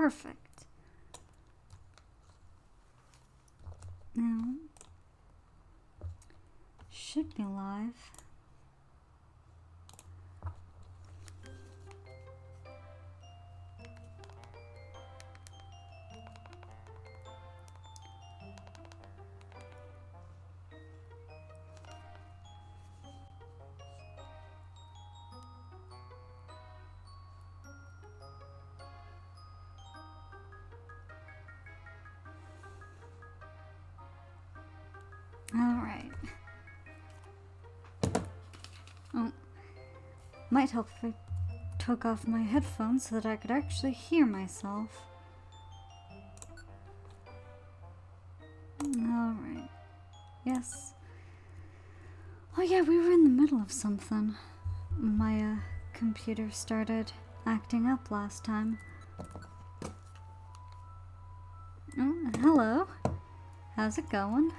Perfect. Now, should be live. Alright. Oh. Might help if I took off my headphones so that I could actually hear myself. Alright. Yes. Oh yeah, we were in the middle of something. My computer started acting up last time. Oh, hello. How's it going?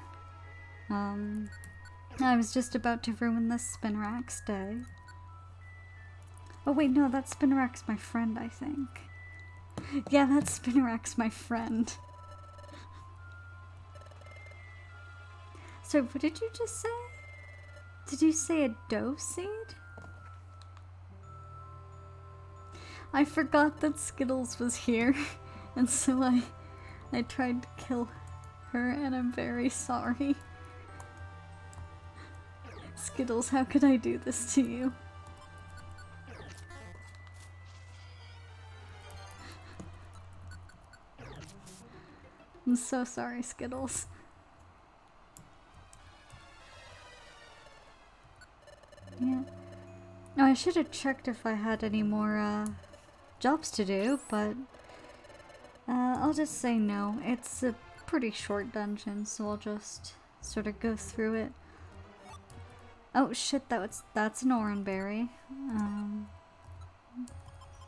I was just about to ruin this Spinrack's day. Oh wait, no, that Spinrack's my friend, I think. Yeah, that Spinrack's my friend. So, what did you just say? Did you say a dough seed? I forgot that Skittles was here, and so I tried to kill her, and I'm very sorry. Skittles, how could I do this to you? I'm so sorry, Skittles. Yeah. Oh, I should have checked if I had any more, jobs to do, but I'll just say no. It's a pretty short dungeon, so I'll just sort of go through it. Oh shit, that's an oranberry.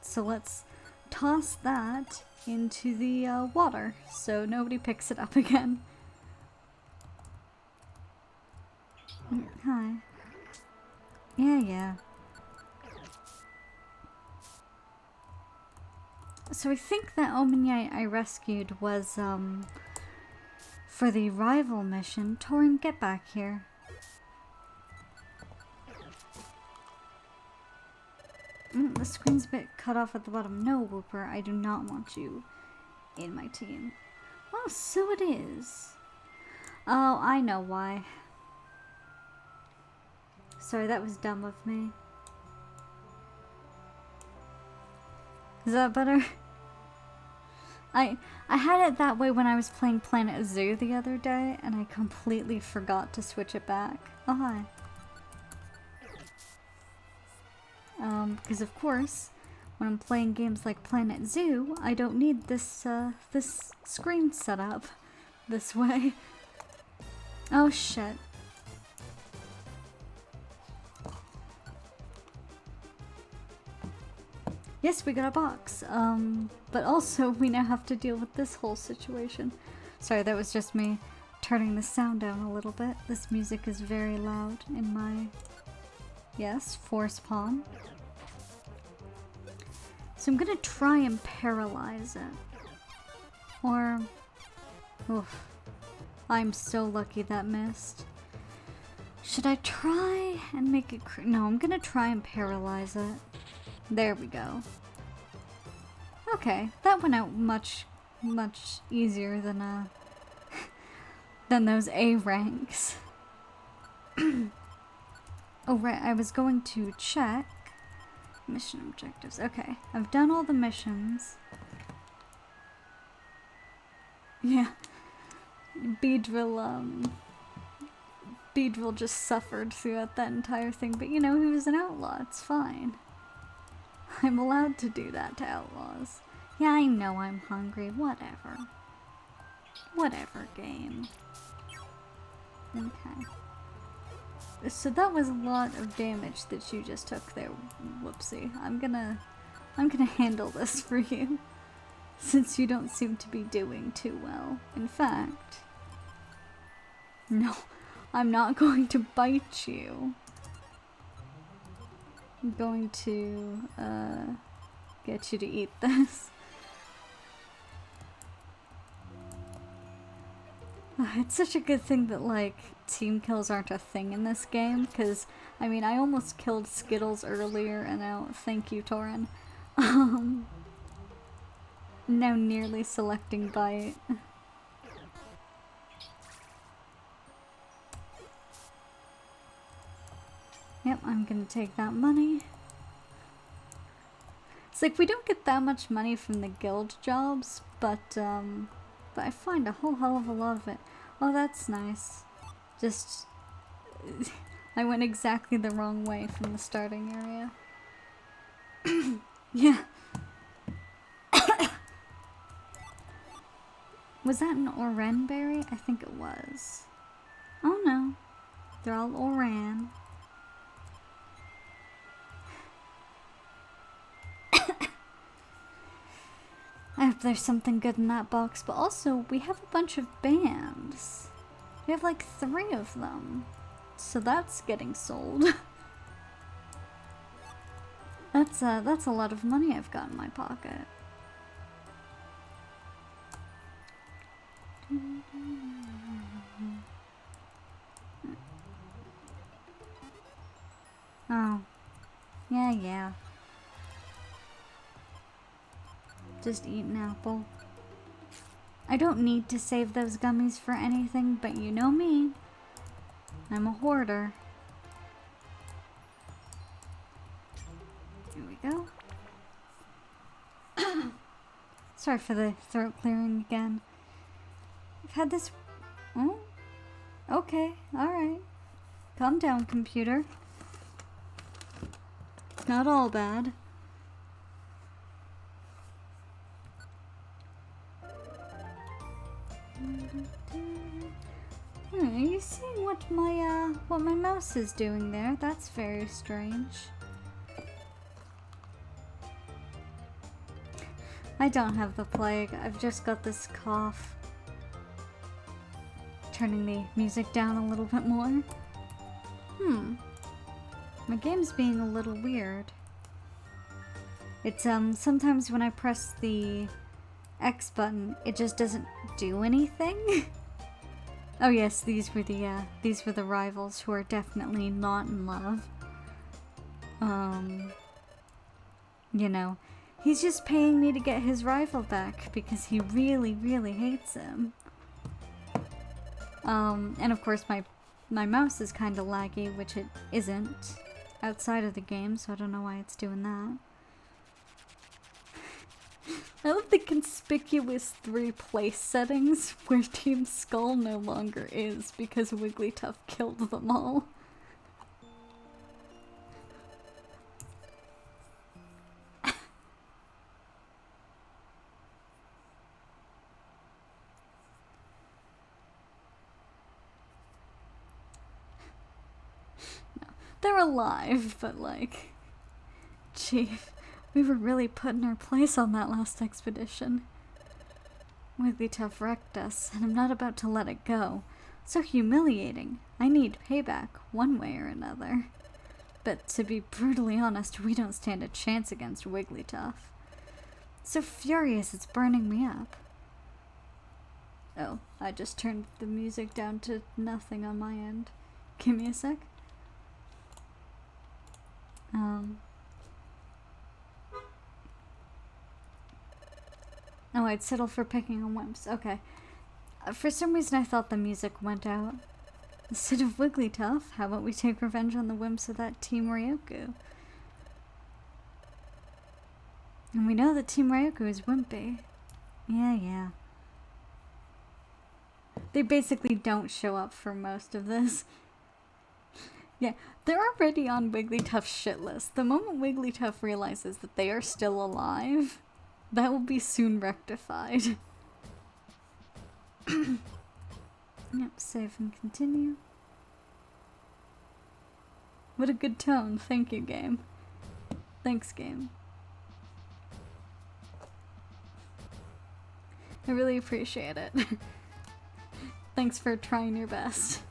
So let's toss that into the water so nobody picks it up again. Hi. Yeah. So I think that Omanyai I rescued was, for the rival mission. Torin, get back here. The screen's a bit cut off at the bottom. No, Whooper, I do not want you in my team. Oh, so it is. Oh, I know why. Sorry, that was dumb of me. Is that better? I had it that way when I was playing Planet Zoo the other day, and I completely forgot to switch it back. Oh, hi. Because of course, when I'm playing games like Planet Zoo, I don't need this, this screen set up this way. Oh shit. Yes, we got a box, but also we now have to deal with this whole situation. Sorry, that was just me turning the sound down a little bit. This music is very loud in my... Yes, force palm. So I'm gonna try and paralyze it. Or... Oof. I'm so lucky that missed. Should I try and make it no, I'm gonna try and paralyze it. There we go. Okay, that went out much easier than than those A ranks. Oh right, I was going to check mission objectives. Okay, I've done all the missions. Yeah. Beedrill just suffered throughout that entire thing, but you know, he was an outlaw, it's fine. I'm allowed to do that to outlaws. Yeah, I know I'm hungry, whatever. Whatever, game. Okay. So that was a lot of damage that you just took there, whoopsie. I'm gonna handle this for you, since you don't seem to be doing too well. In fact, no, I'm not going to bite you. I'm going to, get you to eat this. It's such a good thing that, like, team kills aren't a thing in this game, because, I mean, I almost killed Skittles earlier, and now, thank you, Torin. Now nearly selecting Bite. Yep, I'm gonna take that money. It's like, we don't get that much money from the guild jobs, but I find a whole hell of a lot of it. Oh, that's nice. Just... I went exactly the wrong way from the starting area. Yeah. Was that an Oran berry? I think it was. Oh no. They're all Oran. I hope there's something good in that box, but also we have a bunch of bands. We have like 3 of them. So that's getting sold. That's a lot of money I've got in my pocket. Oh. Yeah. Just eat an apple. I don't need to save those gummies for anything, but you know me. I'm a hoarder. Here we go. Sorry for the throat clearing again. I've had this... Oh? Okay, alright. Calm down, computer. It's not all bad. Are you seeing what my mouse is doing there? That's very strange. I don't have the plague. I've just got this cough. Turning the music down a little bit more. My game's being a little weird. It's sometimes when I press the X button, it just doesn't do anything. Oh yes, these were the rivals who are definitely not in love. You know, he's just paying me to get his rival back because he really, really hates him. And of course my mouse is kind of laggy, which it isn't outside of the game, so I don't know why it's doing that. I love the conspicuous 3 place settings where Team Skull no longer is because Wigglytuff killed them all. No, they're alive, but like... Chief, we were really put in our place on that last expedition. Wigglytuff wrecked us, and I'm not about to let it go. So humiliating. I need payback, one way or another. But to be brutally honest, we don't stand a chance against Wigglytuff. So furious it's burning me up. Oh, I just turned the music down to nothing on my end. Give me a sec. Oh, I'd settle for picking on Wimps. Okay. For some reason I thought the music went out. Instead of Wigglytuff, how about we take revenge on the Wimps of that Team Ryoku? And we know that Team Ryoku is wimpy. Yeah. They basically don't show up for most of this. Yeah, they're already on Wigglytuff's shit list. The moment Wigglytuff realizes that they are still alive, that will be soon rectified. Yep, save and continue. What a good tone. Thank you, game. Thanks, game. I really appreciate it. Thanks for trying your best.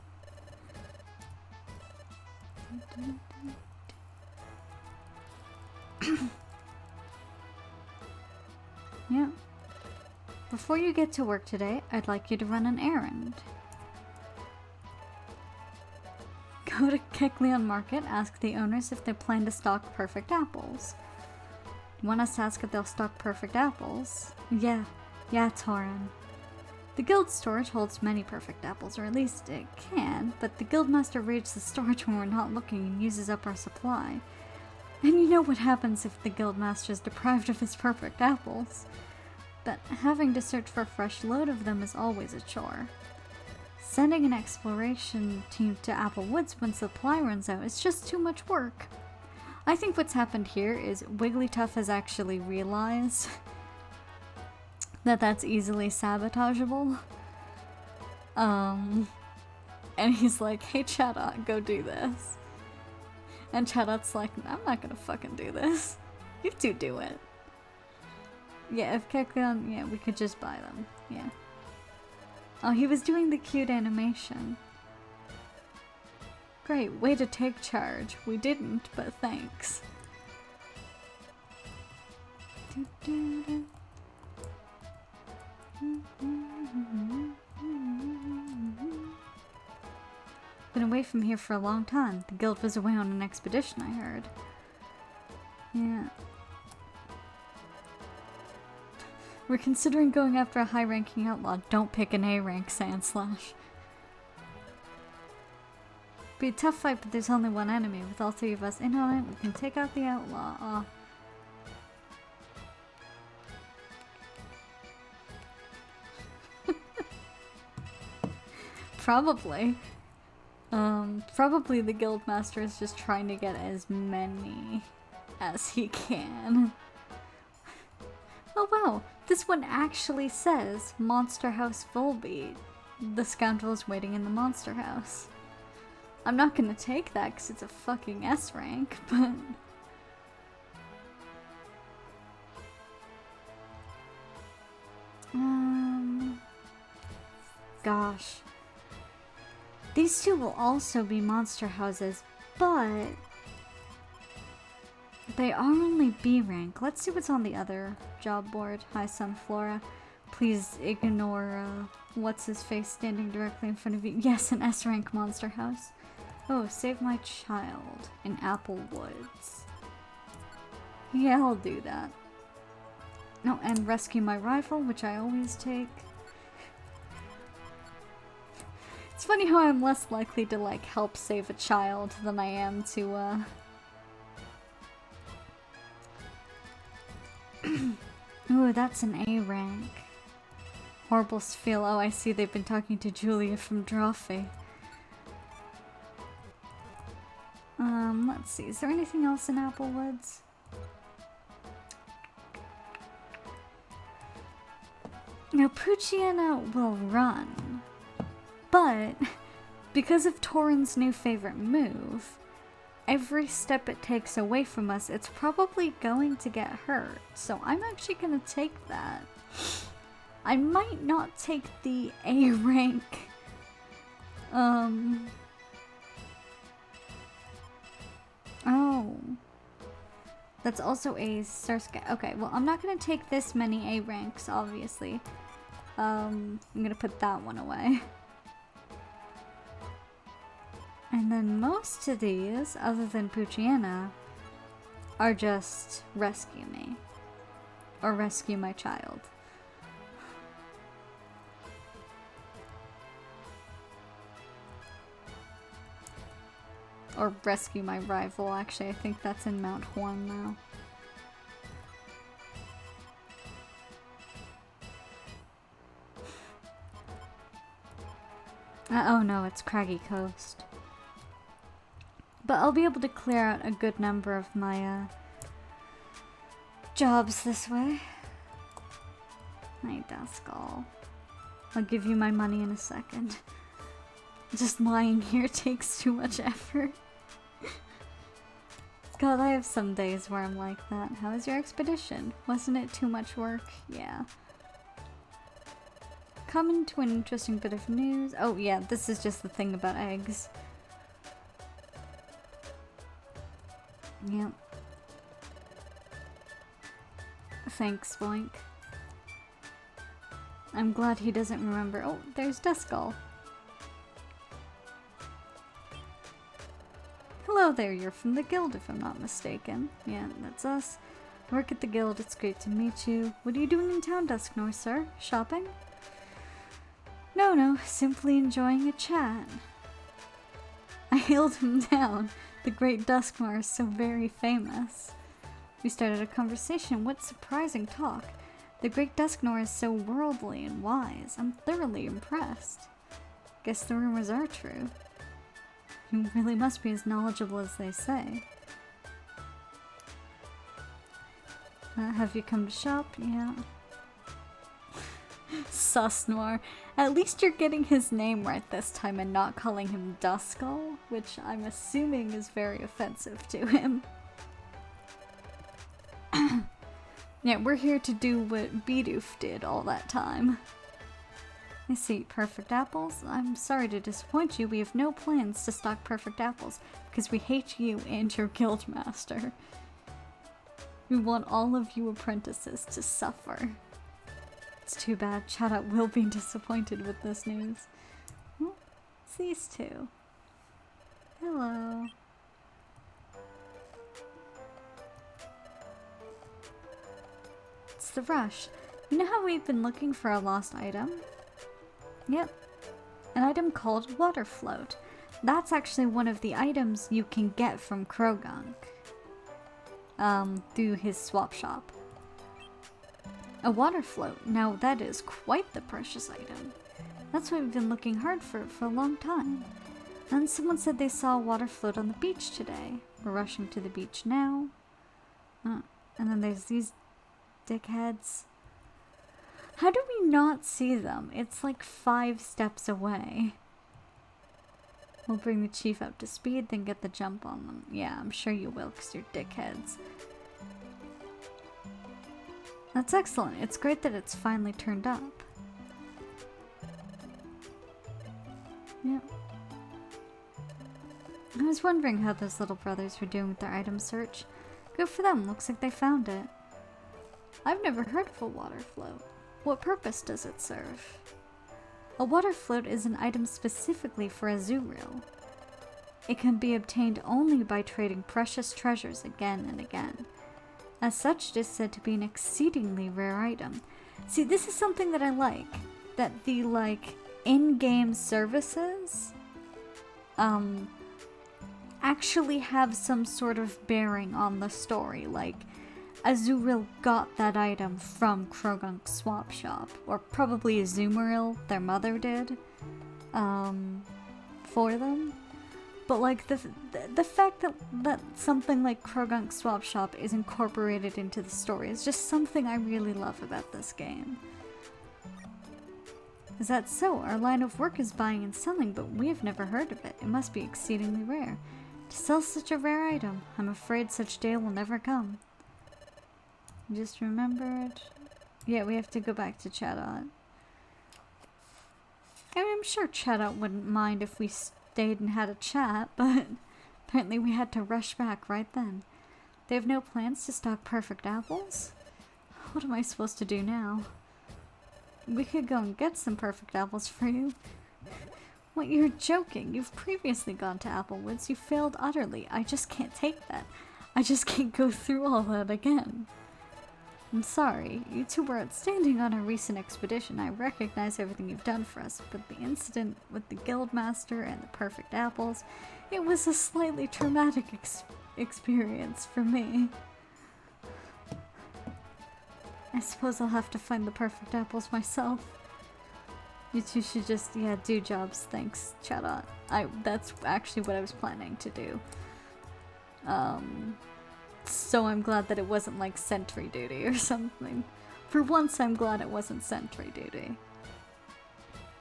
Yeah. Before you get to work today, I'd like you to run an errand. Go to Kecleon Market, ask the owners if they plan to stock perfect apples. You want us to ask if they'll stock perfect apples? Yeah, Torin. The guild storage holds many perfect apples, or at least it can, but the guildmaster raids the storage when we're not looking and uses up our supply. And you know what happens if the guildmaster is deprived of his perfect apples. But having to search for a fresh load of them is always a chore. Sending an exploration team to Apple Woods when supply runs out is just too much work. I think what's happened here is Wigglytuff has actually realized that that's easily sabotageable. And he's like, hey Chatot, go do this. And Chatot's like, I'm not gonna fucking do this. You two do it. Yeah, if Kecleon, yeah, we could just buy them. Yeah. Oh, he was doing the cute animation. Great, way to take charge. We didn't, but thanks. Been away from here for a long time. The guild was away on an expedition, I heard. Yeah. We're considering going after a high-ranking outlaw. Don't pick an A-rank, Sandslash. Be a tough fight, but there's only one enemy. With all three of us in on it, we can take out the outlaw. Probably. Probably the guildmaster is just trying to get as many as he can. Oh wow, this one actually says Monster House Volbeat. The scoundrel is waiting in the monster house. I'm not gonna take that because it's a fucking S rank, but... Gosh. These two will also be monster houses, but... they are only B rank. Let's see what's on the other job board. Hi, Sunflora. Please ignore, what's his face standing directly in front of you. Yes, an S rank monster house. Oh, save my child in Apple Woods. Yeah, I'll do that. Oh, and rescue my rifle, which I always take. It's funny how I'm less likely to, like, help save a child than I am to, Ooh, that's an A rank. Horrible feel. Oh, I see they've been talking to Julia from Drawfee. Let's see. Is there anything else in Applewoods? Now, Poochyena will run, but because of Torin's new favorite move, every step it takes away from us, it's probably going to get hurt. So I'm actually gonna take that. I might not take the A rank. Oh. That's also a Surska. Okay, well, I'm not gonna take this many A ranks, obviously. I'm gonna put that one away. And then most of these, other than Poochyena, are just rescue me. Or rescue my child. Or rescue my rival, actually. I think that's in Mount Horn now. Oh no, it's Craggy Coast. But I'll be able to clear out a good number of my jobs this way. Hi, Duskull. I'll give you my money in a second. Just lying here takes too much effort. God, I have some days where I'm like that. How was your expedition? Wasn't it too much work? Yeah. Coming to an interesting bit of news. Oh yeah, this is just the thing about eggs. Yep. Thanks, Boink. I'm glad he doesn't remember. Oh, there's Duskull. Hello there, you're from the guild if I'm not mistaken. Yeah, that's us. Work at the guild, it's great to meet you. What are you doing in town, Dusknoir, sir? Shopping? No, simply enjoying a chat. I hailed him down. The great Dusknoir is so very famous. We started a conversation. What surprising talk. The great Dusknoir is so worldly and wise. I'm thoroughly impressed. Guess the rumors are true. You really must be as knowledgeable as they say. Have you come to shop? Yeah. Susnoir. At least you're getting his name right this time and not calling him Duskull, which I'm assuming is very offensive to him. Yeah, we're here to do what Bidoof did all that time. I see. Perfect apples? I'm sorry to disappoint you. We have no plans to stock perfect apples because we hate you and your guildmaster. We want all of you apprentices to suffer. It's too bad. Chatot will be disappointed with this news. Oh, it's these two. Hello. It's the rush. You know how we've been looking for a lost item? Yep. An item called Water Float. That's actually one of the items you can get from Krogunk. Through his swap shop. A water float. Now that is quite the precious item. That's what we've been looking hard for a long time. And someone said they saw a water float on the beach today. We're rushing to the beach now. And then there's these dickheads. How do we not see them? It's like 5 steps away. We'll bring the chief up to speed, then get the jump on them. Yeah, I'm sure you will, because you're dickheads. That's excellent. It's great that it's finally turned up. Yeah. I was wondering how those little brothers were doing with their item search. Good for them. Looks like they found it. I've never heard of a water float. What purpose does it serve? A water float is an item specifically for Azuriel. It can be obtained only by trading precious treasures again and again. As such, it is said to be an exceedingly rare item. See, this is something that I like. That the, in-game services, actually have some sort of bearing on the story. Like, Azuriel got that item from Krogunk's swap shop. Or probably Azumarill, their mother, did. For them. But the fact that something like Krogunk's swap shop is incorporated into the story is just something I really love about this game. Is that so? Our line of work is buying and selling, but we have never heard of it. It must be exceedingly rare. To sell such a rare item, I'm afraid such day will never come. Just remembered. Yeah, we have to go back to Chatot. I mean, I'm sure Chatot wouldn't mind if we stayed and had a chat, but apparently we had to rush back right then. They have no plans to stock perfect apples? What am I supposed to do now? We could go and get some perfect apples for you. What, you're joking? You've previously gone to Applewoods. You failed utterly. I just can't take that. I just can't go through all that again. I'm sorry. You two were outstanding on our recent expedition. I recognize everything you've done for us, but the incident with the guildmaster and the perfect apples, it was a slightly traumatic experience for me. I suppose I'll have to find the perfect apples myself. You two should just, yeah, do jobs. Thanks, Chatot. That's actually what I was planning to do. So I'm glad that it wasn't like sentry duty or something. For once, I'm glad it wasn't sentry duty.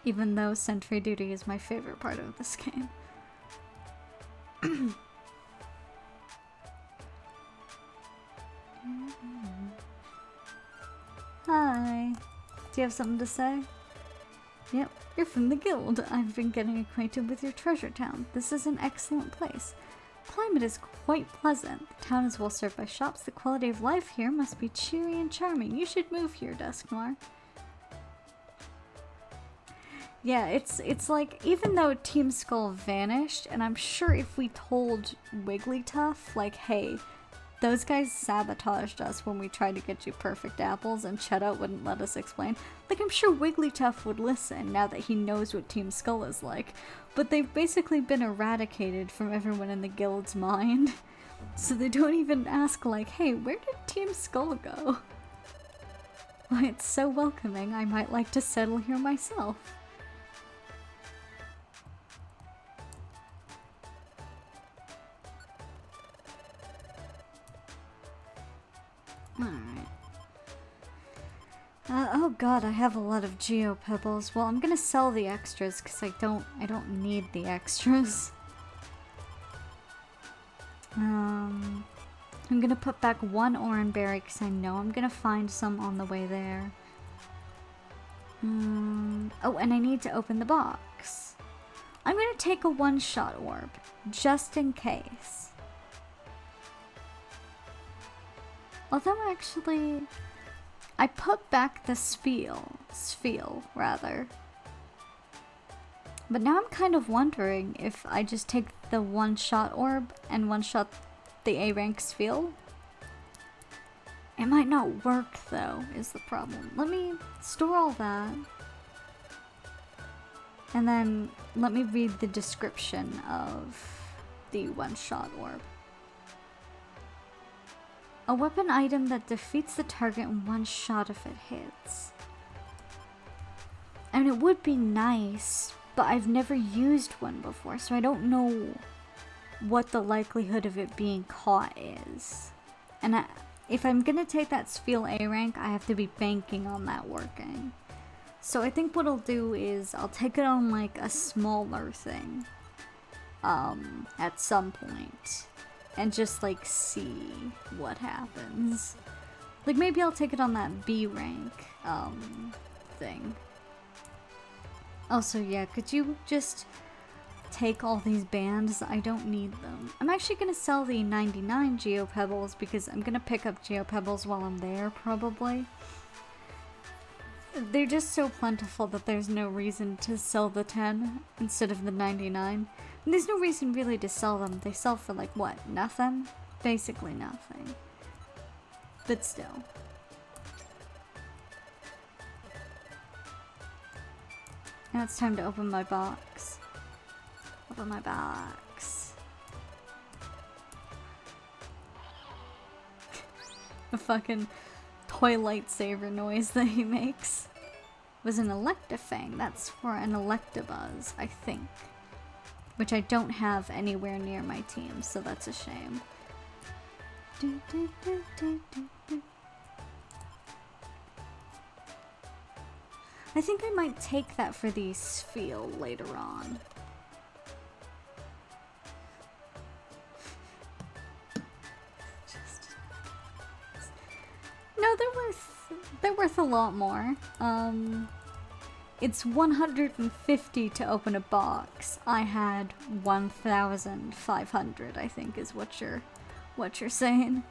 Even though sentry duty is my favorite part of this game. Hi. Do you have something to say? Yep, you're from the guild. I've been getting acquainted with your treasure town. This is an excellent place. Climate is quite pleasant. The town is well served by shops. The quality of life here must be cheery and charming. You should move here, Dusknoir. Yeah, it's like, even though Team Skull vanished, and I'm sure if we told Wigglytuff, like, hey, those guys sabotaged us when we tried to get you perfect apples and Cheddar wouldn't let us explain. Like, I'm sure Wigglytuff would listen now that he knows what Team Skull is like. But they've basically been eradicated from everyone in the guild's mind. So they don't even ask, like, hey, where did Team Skull go? Why, it's so welcoming, I might like to settle here myself. Alright. Oh god, I have a lot of Geo Pebbles. Well, I'm gonna sell the extras because I don't need the extras. I'm gonna put back one Oranberry because I know I'm gonna find some on the way there. Oh, and I need to open the box. I'm gonna take a one-shot orb, just in case. Although actually, I put back the spiel rather. But now I'm kind of wondering if I just take the one-shot orb and one-shot the A-rank spiel. It might not work though, is the problem. Let me store all that. And then let me read the description of the one-shot orb. A weapon item that defeats the target in one shot if it hits. I mean, it would be nice, but I've never used one before, so I don't know what the likelihood of it being caught is. And if I'm gonna take that Spiel A rank, I have to be banking on that working. So I think what I'll do is I'll take it on like a smaller thing at some point. And just, like, see what happens. Like, maybe I'll take it on that B rank, thing. Also, yeah, could you just take all these bands? I don't need them. I'm actually gonna sell the 99 Geo Pebbles because I'm gonna pick up Geo Pebbles while I'm there, probably. They're just so plentiful that there's no reason to sell the 10 instead of the 99. And there's no reason really to sell them. They sell for like, what, nothing? Basically nothing. But still. Now it's time to open my box. Open my box. The fucking toy lightsaber noise that he makes was an Electifang. That's for an Electabuzz, I think. Which I don't have anywhere near my team, so that's a shame. I think I might take that for the Spiel later on. No, they're worth a lot more. It's 150 to open a box. I had 1,500, I think is what you're saying.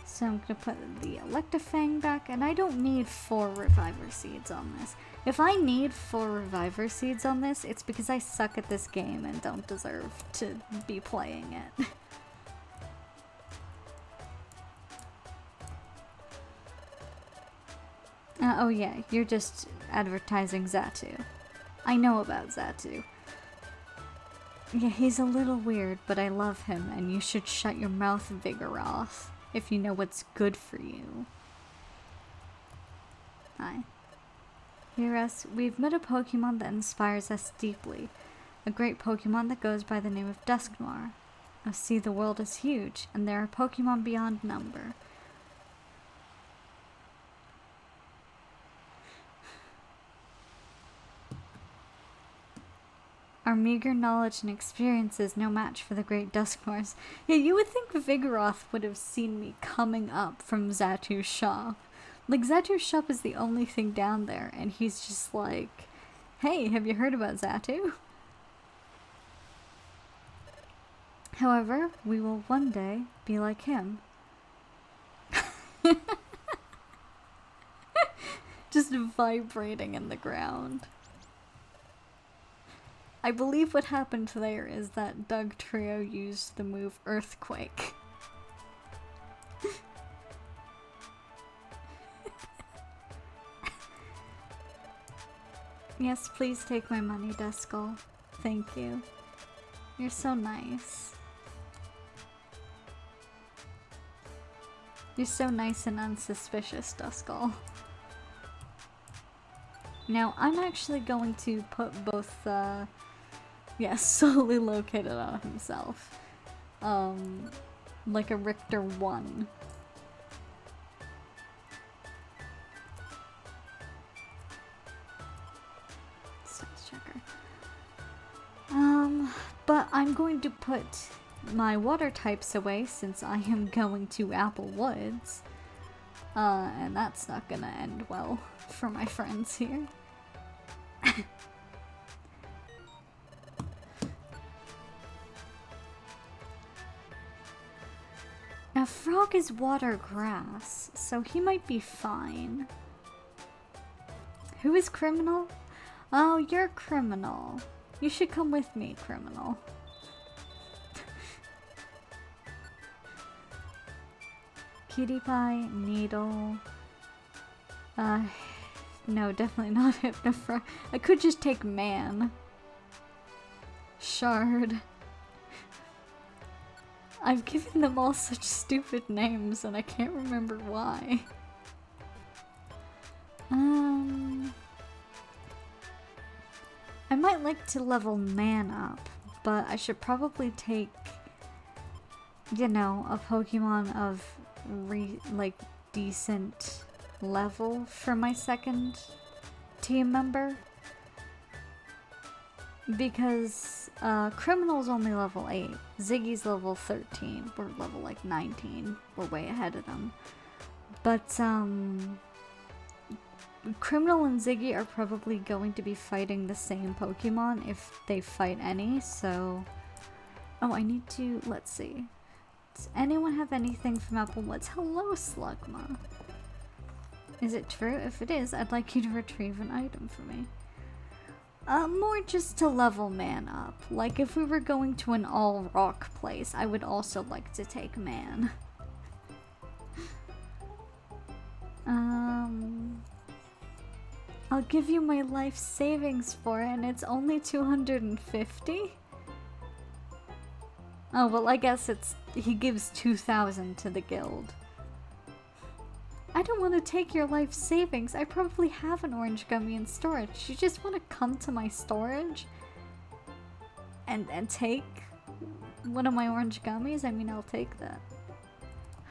So I'm gonna put the Electifang back, and I don't need 4 Reviver Seeds on this. If I need 4 Reviver Seeds on this, it's because I suck at this game and don't deserve to be playing it. Oh yeah, you're just advertising Xatu. I know about Xatu. Yeah, he's a little weird, but I love him, and you should shut your mouth, Vigoroth, if you know what's good for you. Hi. Dearest, we've met a Pokemon that inspires us deeply. A great Pokemon that goes by the name of Dusknoir. I see the world is huge, and there are Pokemon beyond number. Our meager knowledge and experience is no match for the great Dusknoirs. Yeah, you would think Vigoroth would have seen me coming up from Xatu's shop. Like, Xatu's shop is the only thing down there, and he's just like, hey, have you heard about Xatu? However, we will one day be like him. Just vibrating in the ground. I believe what happened there is that Doug Trio used the move Earthquake. Yes, please take my money, Duskull. Thank you. You're so nice. You're so nice and unsuspicious, Duskull. Now, I'm actually going to put both, solely located on himself. Like a Richter 1. Checker. But I'm going to put my water types away since I am going to Apple Woods. And that's not gonna end well for my friends here. Now, Frog is water grass, so he might be fine. Who is Criminal? Oh, you're Criminal. You should come with me, Criminal. Cutie Pie, Needle. No, definitely not Hypnofrog. I could just take Man. Shard. I've given them all such stupid names and I can't remember why. I might like to level Man up, but I should probably take, you know, a Pokemon of decent level for my second team member. Because Criminal's only level 8, Ziggy's level 13, we're level like 19, we're way ahead of them. But Criminal and Ziggy are probably going to be fighting the same Pokemon if they fight any, so... Oh, I need to... let's see. Does anyone have anything from Apple Woods? Hello, Slugma! Is it true? If it is, I'd like you to retrieve an item for me. More just to level Man up. Like, if we were going to an all-rock place, I would also like to take Man. I'll give you my life savings for it, and it's only 250? Oh, well, I guess he gives 2,000 to the guild. I don't want to take your life savings. I probably have an orange gummy in storage. You just want to come to my storage and take one of my orange gummies? I mean, I'll take that.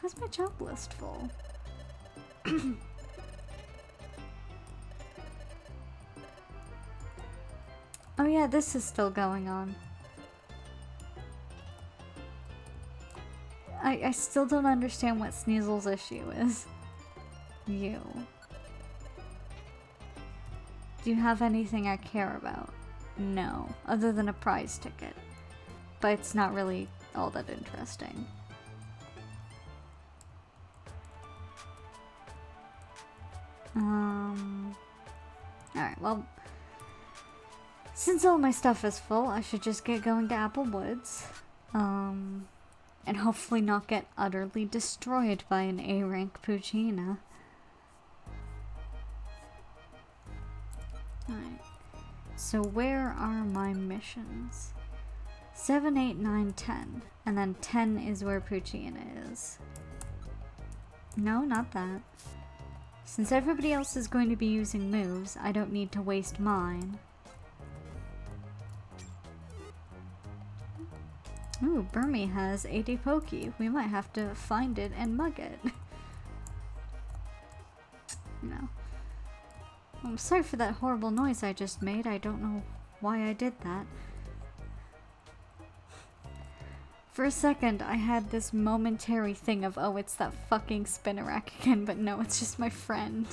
How's my job list full? Oh yeah, this is still going on. I still don't understand what Sneasel's issue is. You. Do you have anything I care about? No, other than a prize ticket. But it's not really all that interesting. Alright, well, since all my stuff is full, I should just get going to Apple Woods. And hopefully not get utterly destroyed by an A-rank Poochyena. Alright. So where are my missions? 7, 8, 9, 10. And then 10 is where Poochyena is. No, not that. Since everybody else is going to be using moves, I don't need to waste mine. Ooh, Burmy has 80 Pokey. We might have to find it and mug it. No. I'm sorry for that horrible noise I just made. I don't know why I did that. For a second, I had this momentary thing of, oh, it's that fucking Spinnerack again, but no, it's just my friend.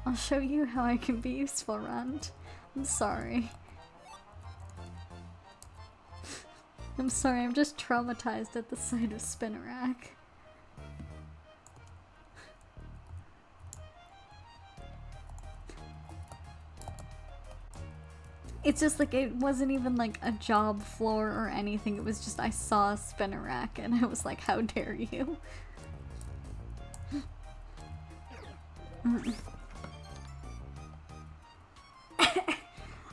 I'll show you how I can be useful, Rund. I'm sorry. I'm sorry, I'm just traumatized at the sight of Spinnerack. It's just like, it wasn't even like a job floor or anything. It was just, I saw a spinner rack and I was like, how dare you?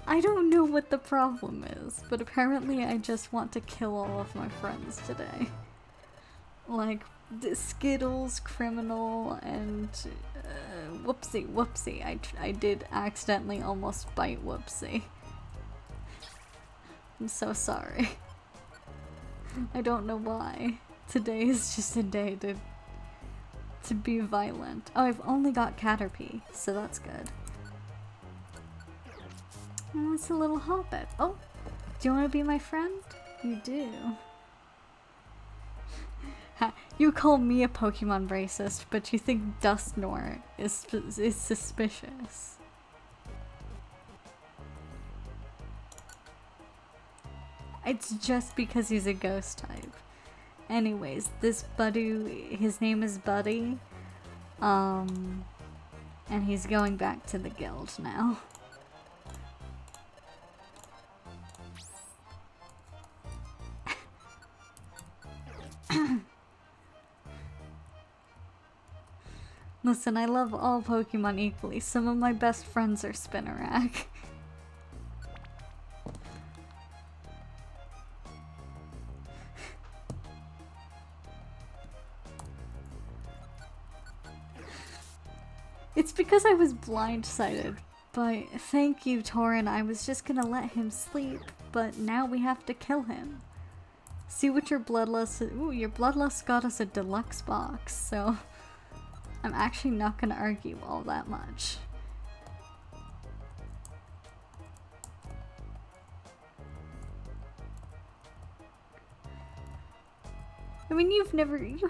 I don't know what the problem is, but apparently I just want to kill all of my friends today. Like, Skittles, Criminal, and Whoopsie. I did accidentally almost bite Whoopsie. I'm so sorry. I don't know why. Today is just a day to be violent. Oh, I've only got Caterpie, so that's good. Oh, it's a little hobbit. Oh, do you want to be my friend? You do. You call me a Pokemon racist, but you think Dusknoir is suspicious. It's just because he's a ghost type. Anyways, this Buddy, his name is Buddy, and he's going back to the guild now. Listen, I love all Pokemon equally. Some of my best friends are Spinarak. It's because I was blindsided. But thank you, Torin. I was just gonna let him sleep, but now we have to kill him. See what your Bloodlust... Ooh, your Bloodlust got us a deluxe box, so... I'm actually not gonna argue all that much. I mean, you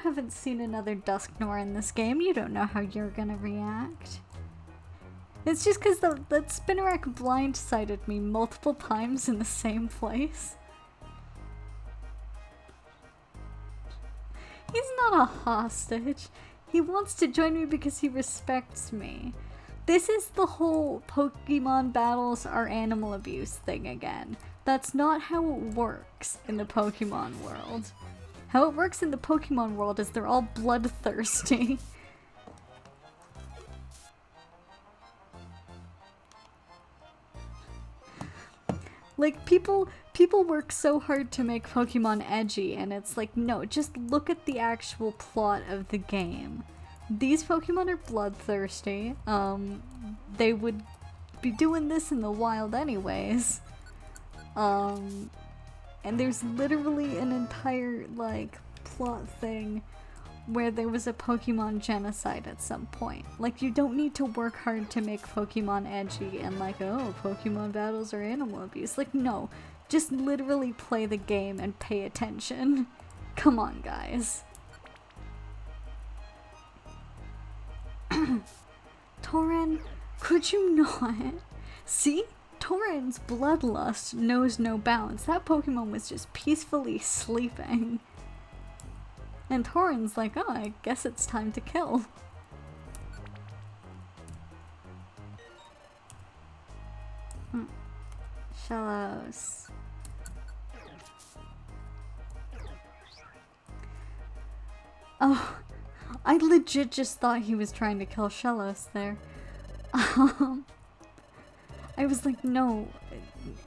haven't seen another Dusknoir in this game. You don't know how you're gonna react. It's just because that Spinarak blindsided me multiple times in the same place. He's not a hostage. He wants to join me because he respects me. This is the whole Pokemon battles are animal abuse thing again. That's not how it works in the Pokemon world. How it works in the Pokemon world is they're all bloodthirsty. Like, people work so hard to make Pokemon edgy, and it's like, no, just look at the actual plot of the game. These Pokemon are bloodthirsty. They would be doing this in the wild anyways. And there's literally an entire, like, plot thing where there was a Pokemon genocide at some point. Like, you don't need to work hard to make Pokemon edgy and like, oh, Pokemon battles are animal abuse. Like, no. Just literally play the game and pay attention. Come on, guys. Torin, could you not? See? Torin's bloodlust knows no bounds. That Pokemon was just peacefully sleeping. And Torin's like, oh, I guess it's time to kill. Shallows. Oh, I legit just thought he was trying to kill Shellos there. I was like, no,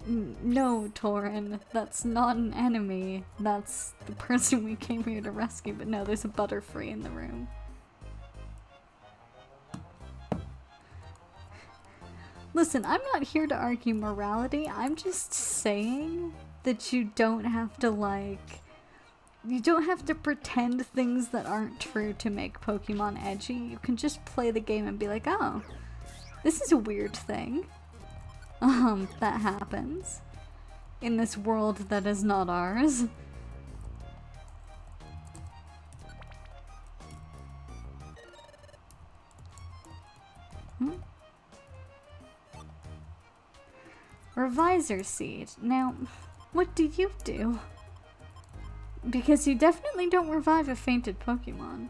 Torin, that's not an enemy. That's the person we came here to rescue. But no, there's a Butterfree in the room. Listen, I'm not here to argue morality. I'm just saying that you don't have to, like... You don't have to pretend things that aren't true to make Pokemon edgy. You can just play the game and be like, oh, this is a weird thing. That happens in this world that is not ours. Revisor Seed. Now, what do you do? Because you definitely don't revive a fainted Pokemon.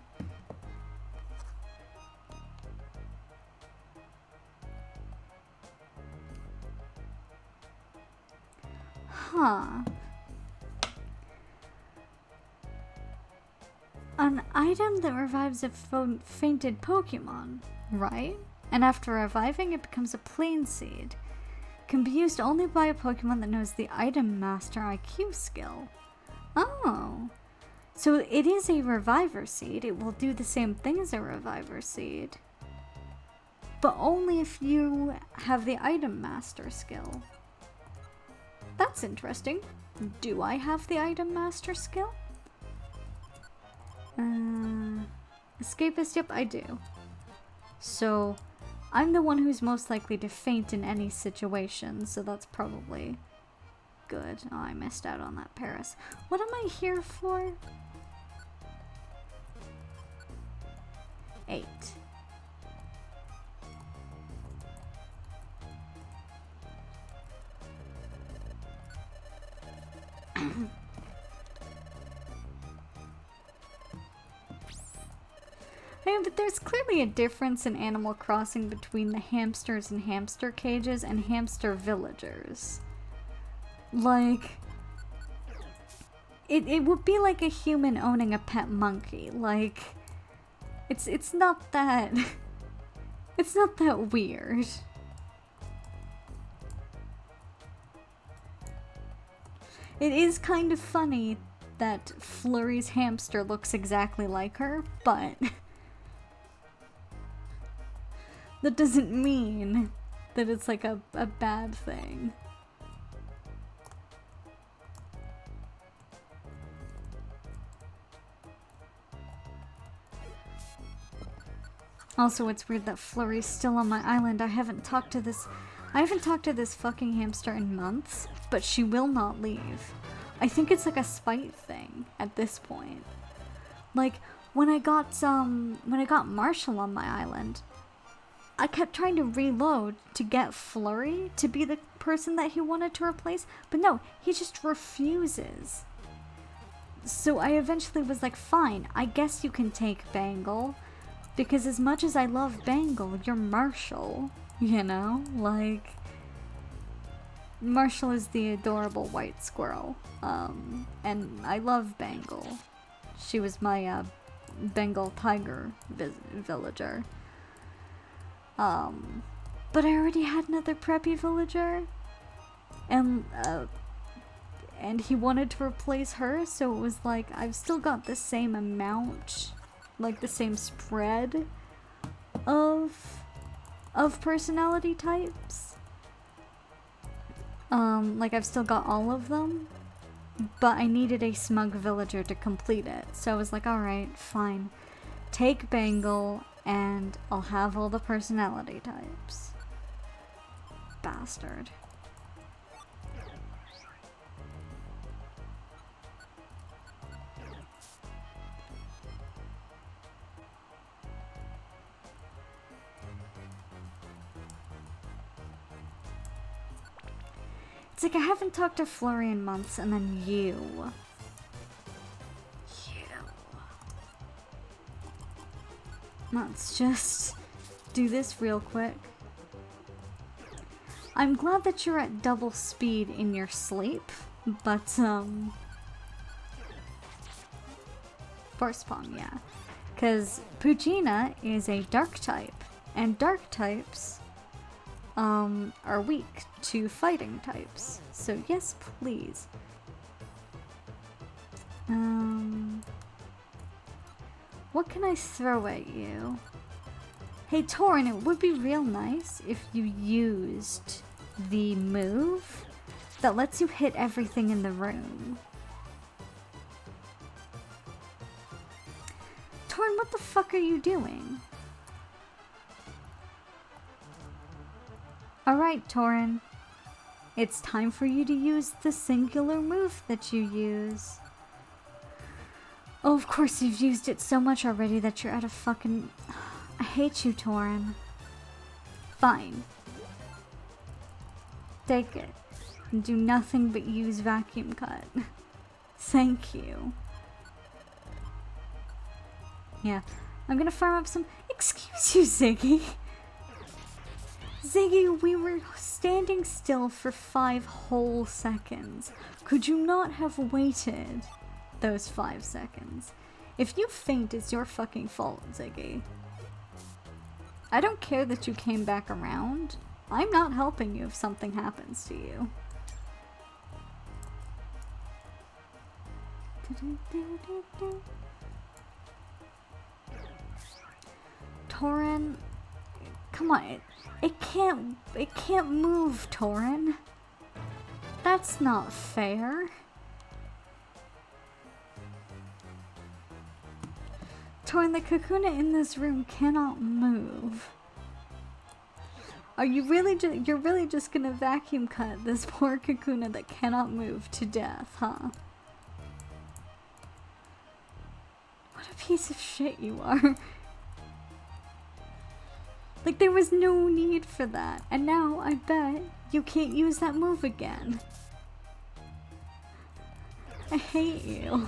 Huh. An item that revives a fainted Pokemon, right? And after reviving, it becomes a plain seed. Can be used only by a Pokemon that knows the Item Master IQ skill. Oh. So it is a Reviver Seed. It will do the same thing as a Reviver Seed. But only if you have the Item Master skill. That's interesting. Do I have the Item Master skill? Escapist, yep, I do. So, I'm the one who's most likely to faint in any situation, so that's probably good. Oh, I missed out on that Paris. What am I here for? 8. I mean, but there's clearly a difference in Animal Crossing between the hamsters in hamster cages and hamster villagers. Like, it would be like a human owning a pet monkey. Like, it's not that it's not that weird. It is kind of funny that Flurry's hamster looks exactly like her, but that doesn't mean that it's like a bad thing. Also, it's weird that Flurry's still on my island. I haven't talked to this fucking hamster in months, but she will not leave. I think it's like a spite thing at this point. Like, when I got Marshall on my island, I kept trying to reload to get Flurry to be the person that he wanted to replace, but no, he just refuses. So I eventually was like, fine, I guess you can take Bangle, because as much as I love Bangle, you're Marshall, you know? Like, Marshall is the adorable white squirrel, and I love Bangle. She was my Bengal tiger villager. But I already had another preppy villager, and he wanted to replace her, so it was like, I've still got the same amount, like the same spread of personality types. Like I've still got all of them, but I needed a smug villager to complete it, so I was like, alright, fine. Take Bangle, and I'll have all the personality types. Bastard. It's like I haven't talked to Flurry in months, and then you. Let's just do this real quick. I'm glad that you're at double speed in your sleep, but, Force Palm, yeah. Because Poochyena is a dark type, and dark types, are weak to fighting types. So yes, please. What can I throw at you? Hey Torin, it would be real nice if you used the move that lets you hit everything in the room. Torin, what the fuck are you doing? Alright, Torin. It's time for you to use the singular move that you use. Oh, of course you've used it so much already that you're out of fucking... I hate you, Torin. Fine. Take it. And do nothing but use Vacuum Cut. Thank you. Yeah. I'm gonna farm up some... Excuse you, Ziggy. Ziggy, we were standing still for 5 whole seconds. Could you not have waited those 5 seconds? If you faint, it's your fucking fault, Ziggy. I don't care that you came back around. I'm not helping you if something happens to you. Torin, come on, it can't move, Torin. That's not fair. Torin, the Kakuna in this room cannot move. Are you really you're really just gonna vacuum cut this poor Kakuna that cannot move to death, huh? What a piece of shit you are. Like, there was no need for that. And now, I bet, you can't use that move again. I hate you.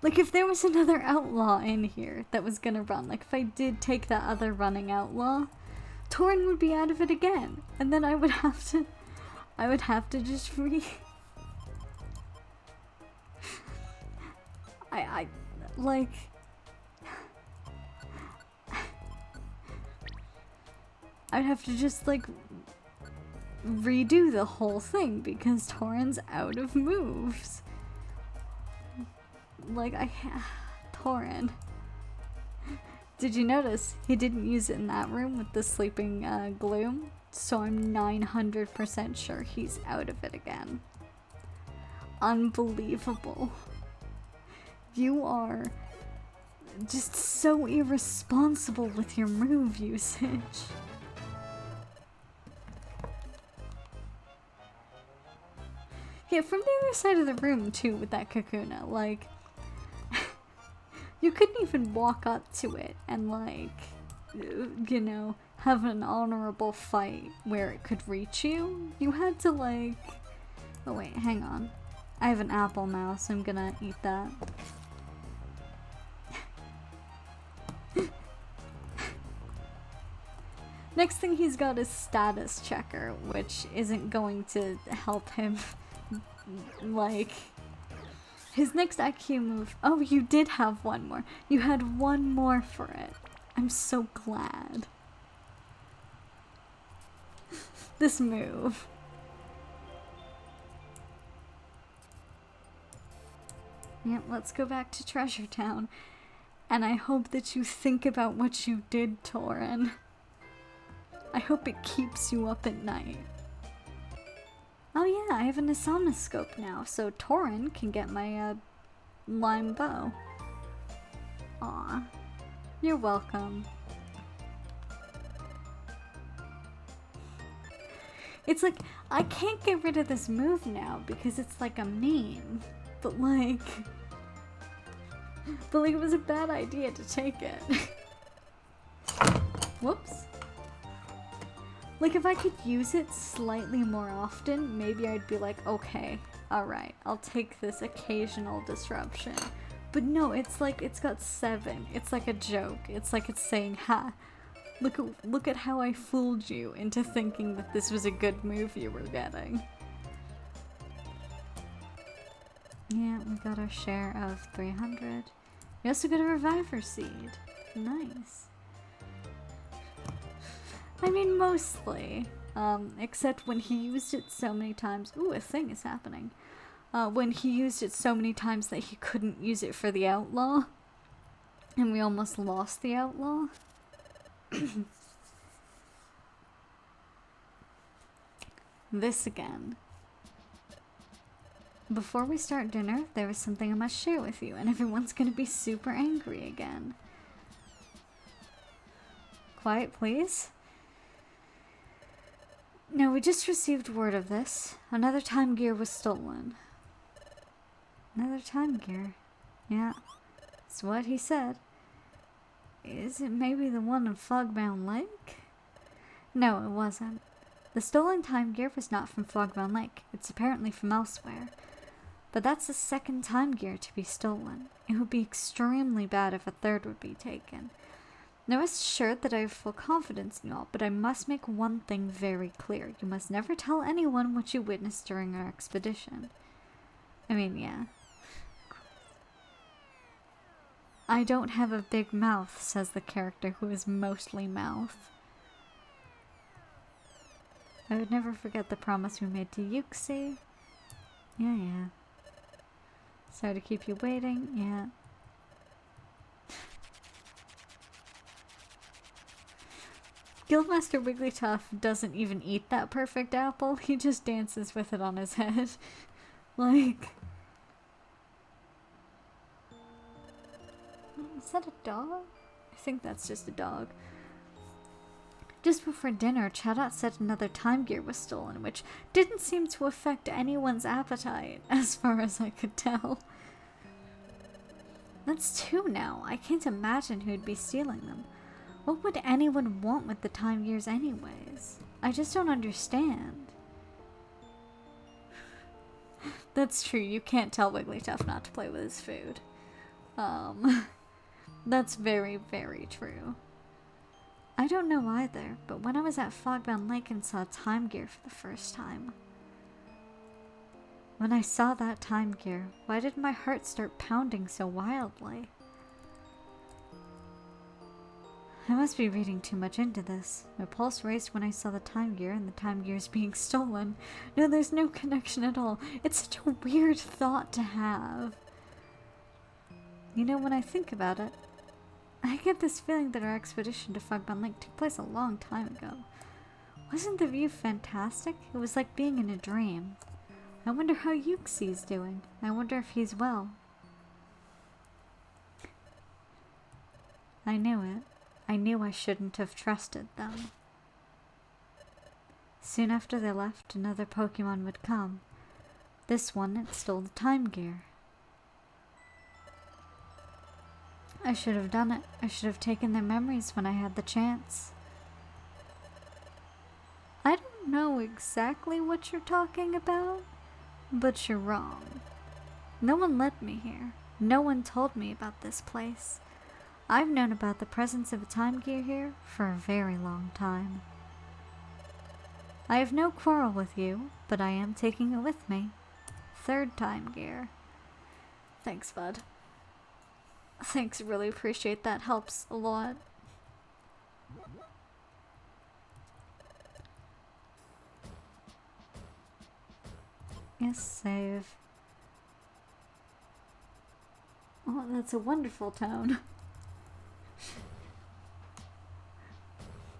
Like, if there was another outlaw in here that was gonna run, like if I did take that other running outlaw, Torin would be out of it again. And then I would have to just like... I'd have to just, like, redo the whole thing because Torin's out of moves. Like, Torin. Did you notice he didn't use it in that room with the sleeping gloom? So I'm 900% sure he's out of it again. Unbelievable. You are just so irresponsible with your move usage. Yeah, from the other side of the room too with that Kakuna, like, you couldn't even walk up to it and, like, you know, have an honorable fight where it could reach you. You had to, like... Oh wait, hang on. I have an apple now, so I'm gonna eat that. Next thing he's got is status checker, which isn't going to help him. Like, his next IQ move... Oh, you did have one more. You had one more for it. I'm so glad. This move. Yep, let's go back to Treasure Town. And I hope that you think about what you did, Torin. I hope it keeps you up at night. Oh yeah, I have an insomnoscope now, so Torin can get my lime bow. Aw, you're welcome. It's like, I can't get rid of this move now because it's like a meme, but like it was a bad idea to take it. Whoops. Like, if I could use it slightly more often, maybe I'd be like, okay, alright, I'll take this occasional disruption. But no, it's like, it's got 7. It's like a joke. It's like it's saying, ha, look at how I fooled you into thinking that this was a good move you were getting. Yeah, we got our share of 300. We also got a Reviver Seed. Nice. I mean, mostly. Except when he used it so many times. Ooh, a thing is happening. When he used it so many times that he couldn't use it for the outlaw. And we almost lost the outlaw. This again. Before we start dinner, there is something I must share with you, and everyone's gonna be super angry again. Quiet, please. No, we just received word of this. Another time gear was stolen. Another time gear? Yeah, that's what he said. Is it maybe the one in Fogbound Lake? No, it wasn't. The stolen time gear was not from Fogbound Lake. It's apparently from elsewhere. But that's the second time gear to be stolen. It would be extremely bad if a third would be taken. Now rest assured that I have full confidence in you all, but I must make one thing very clear. You must never tell anyone what you witnessed during our expedition. I mean, yeah. I don't have a big mouth, says the character who is mostly mouth. I would never forget the promise we made to Yuxi. Yeah. Sorry to keep you waiting, yeah. Guildmaster Wigglytuff doesn't even eat that perfect apple, he just dances with it on his head. Like... Is that a dog? I think that's just a dog. Just before dinner, Chatot said another time gear was stolen, which didn't seem to affect anyone's appetite, as far as I could tell. That's two now. I can't imagine who'd be stealing them. What would anyone want with the time gears anyways? I just don't understand. That's true, you can't tell Wigglytuff not to play with his food. That's very, very true. I don't know either, but when I was at Fogbound Lake and saw time gear for the first time. When I saw that time gear, why did my heart start pounding so wildly? I must be reading too much into this. My pulse raced when I saw the time gear and the time gears being stolen. No, there's no connection at all. It's such a weird thought to have. You know, when I think about it, I get this feeling that our expedition to Fogbound Lake took place a long time ago. Wasn't the view fantastic? It was like being in a dream. I wonder how Yuxi's doing. I wonder if he's well. I knew it. I knew I shouldn't have trusted them. Soon after they left, another Pokemon would come. This one, it stole the time gear. I should have done it. I should have taken their memories when I had the chance. I don't know exactly what you're talking about, but you're wrong. No one led me here. No one told me about this place. I've known about the presence of a time gear here for a very long time. I have no quarrel with you, but I am taking it with me. Third time gear. Thanks, bud. Thanks, really appreciate that. Helps a lot. Yes, save. Oh, that's a wonderful tone.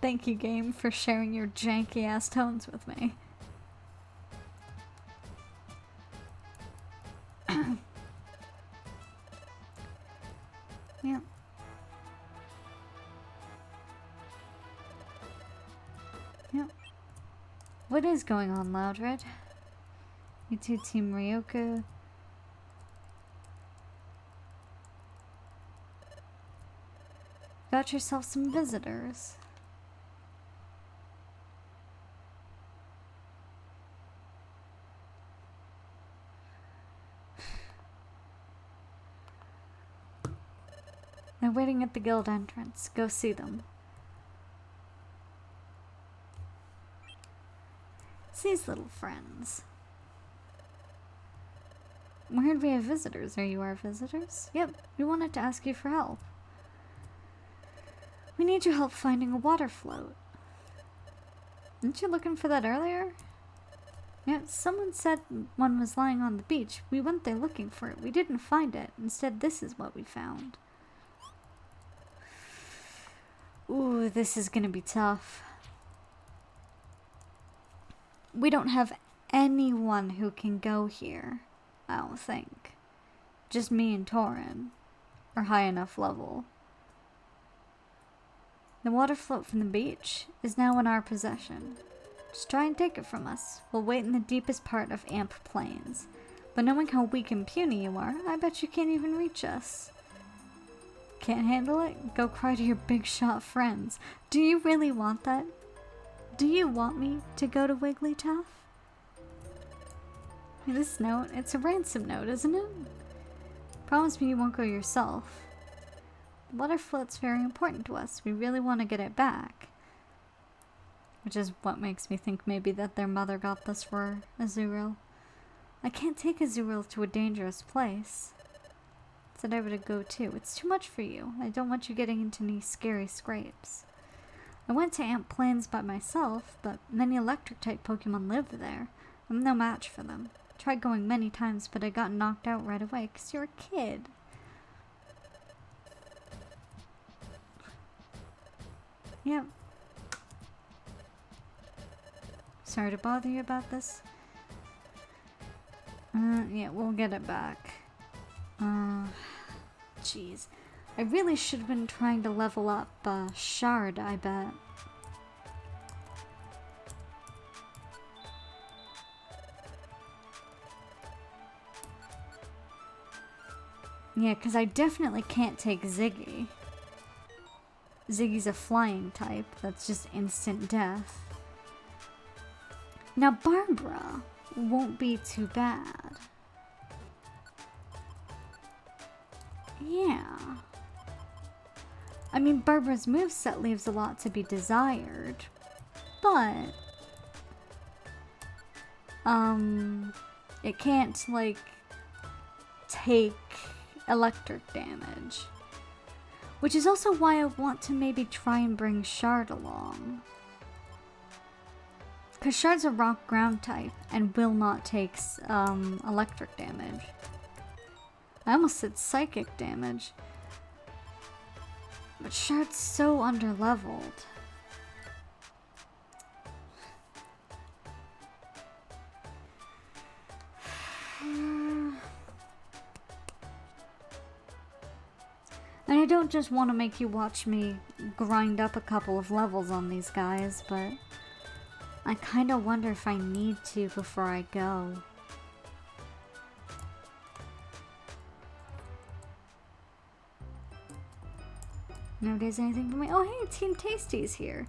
Thank you, game, for sharing your janky ass tones with me. Yeah. Yeah. What is going on, Loudred? You two, Team Ryoku. Got yourself some visitors. They're waiting at the guild entrance. Go see them. It's these little friends. We heard we have visitors. Are you our visitors? Yep, we wanted to ask you for help. We need your help finding a water float. Didn't you looking for that earlier? Yeah, someone said one was lying on the beach. We went there looking for it. We didn't find it. Instead, this is what we found. Ooh, this is gonna be tough. We don't have anyone who can go here, I don't think. Just me and Torin are high enough level. The water float from the beach is now in our possession. Just try and take it from us. We'll wait in the deepest part of Amp Plains. But knowing how weak and puny you are, I bet you can't even reach us. Can't handle it? Go cry to your big shot friends. Do you really want that? Do you want me to go to Wigglytuff? This note, it's a ransom note, isn't it? Promise me you won't go yourself. The water float's very important to us. We really want to get it back. Which is what makes me think maybe that their mother got this for Azuriel. I can't take Azuriel to a dangerous place. Said I would go too. It's too much for you. I don't want you getting into any scary scrapes. I went to Ant Plains by myself, but many electric-type Pokemon live there. I'm no match for them. Tried going many times, but I got knocked out right away, 'cause you're a kid. Yep. Sorry to bother you about this. Yeah, we'll get it back. Jeez. I really should have been trying to level up, Shard, I bet. Yeah, because I definitely can't take Ziggy. Ziggy's a flying type. That's just instant death. Now Barbara won't be too bad. Yeah. I mean, Barbara's moveset leaves a lot to be desired, but it can't, like, take electric damage. Which is also why I want to maybe try and bring Shard along. Because Shard's a rock ground type and will not take electric damage. I almost said psychic damage. But Shard's so underleveled. And I don't just want to make you watch me grind up a couple of levels on these guys, but I kind of wonder if I need to before I go. Nobody's anything for me. Oh hey, Team Tasty's here.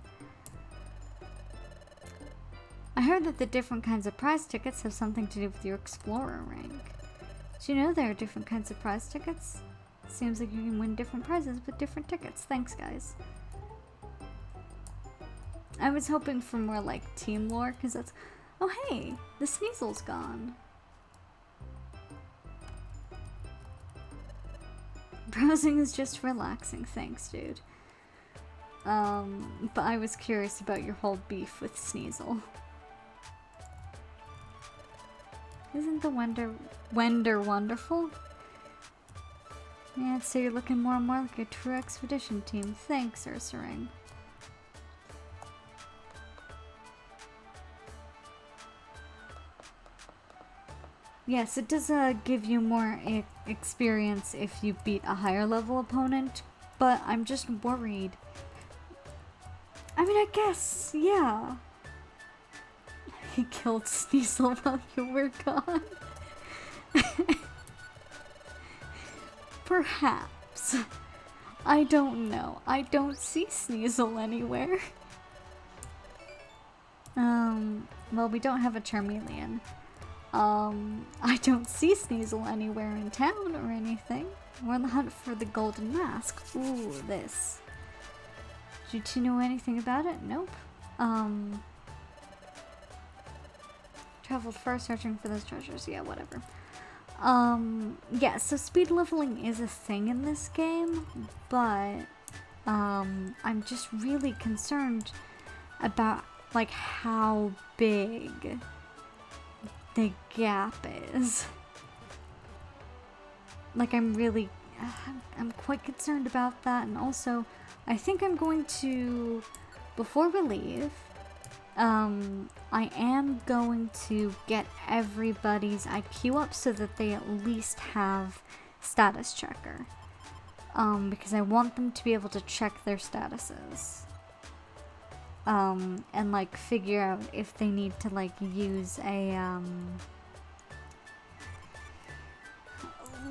I heard that the different kinds of prize tickets have something to do with your Explorer rank. Do you know there are different kinds of prize tickets? Seems like you can win different prizes with different tickets. Thanks, guys. I was hoping for more, like, team lore, because that's... Oh, hey! The Sneasel's gone. Browsing is just relaxing. Thanks, dude. But I was curious about your whole beef with Sneasel. Isn't the Wender wonderful? Yeah, so you're looking more and more like a true expedition team. Thanks, Ursaring. Yes, it does give you more experience if you beat a higher level opponent, but I'm just worried. I mean, I guess, yeah. He killed Sneasel while you were gone. Perhaps. I don't know. I don't see Sneasel anywhere. Well, we don't have a Charmeleon. I don't see Sneasel anywhere in town or anything. We're on the hunt for the golden mask. Ooh, this. Did you know anything about it? Nope. Traveled far searching for those treasures. Yeah, whatever. Yeah, so speed leveling is a thing in this game, but, I'm just really concerned about, like, how big the gap is. Like, I'm quite concerned about that, and also, I think I'm going to, before we leave, I am going to get everybody's IQ up so that they at least have status checker. Because I want them to be able to check their statuses. And like figure out if they need to like use a,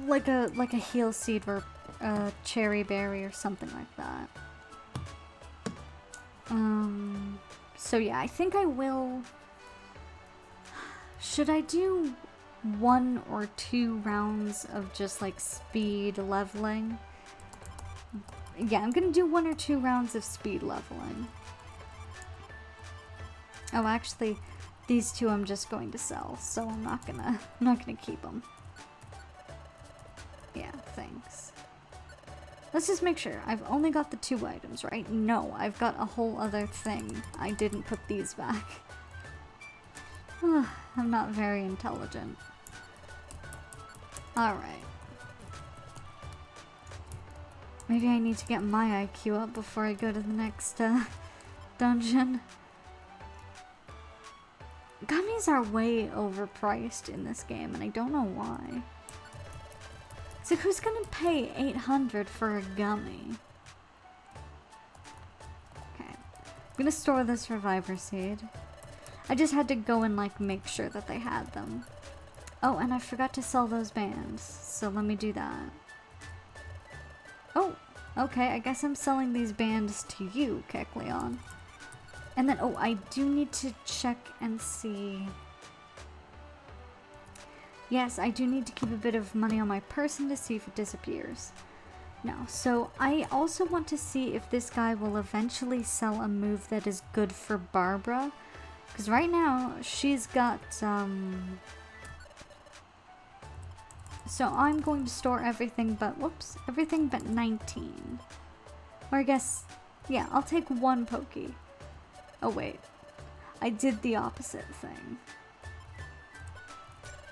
like a heal seed or a cherry berry or something like that. So yeah, I think I will... Should I do 1 or 2 rounds of just like speed leveling. Yeah, I'm gonna do 1 or 2 rounds of speed leveling. Oh, actually, these 2 I'm just going to sell, so I'm not gonna keep them. Yeah, thanks. Let's just make sure. I've only got the 2 items, right? No, I've got a whole other thing. I didn't put these back. I'm not very intelligent. Alright. Maybe I need to get my IQ up before I go to the next dungeon. Gummies are way overpriced in this game, and I don't know why. So who's gonna pay 800 for a gummy? Okay. I'm gonna store this reviver seed. I just had to go and like make sure that they had them. Oh, and I forgot to sell those bands, so let me do that. Oh, okay, I guess I'm selling these bands to you, Kekleon. And then, oh, I do need to check and see. Yes, I do need to keep a bit of money on my person to see if it disappears. No, so I also want to see if this guy will eventually sell a move that is good for Barbara. Because right now, she's got, So I'm going to store everything but, whoops, everything but 19. Or I guess, yeah, I'll take 1 Pokey. Oh wait, I did the opposite thing.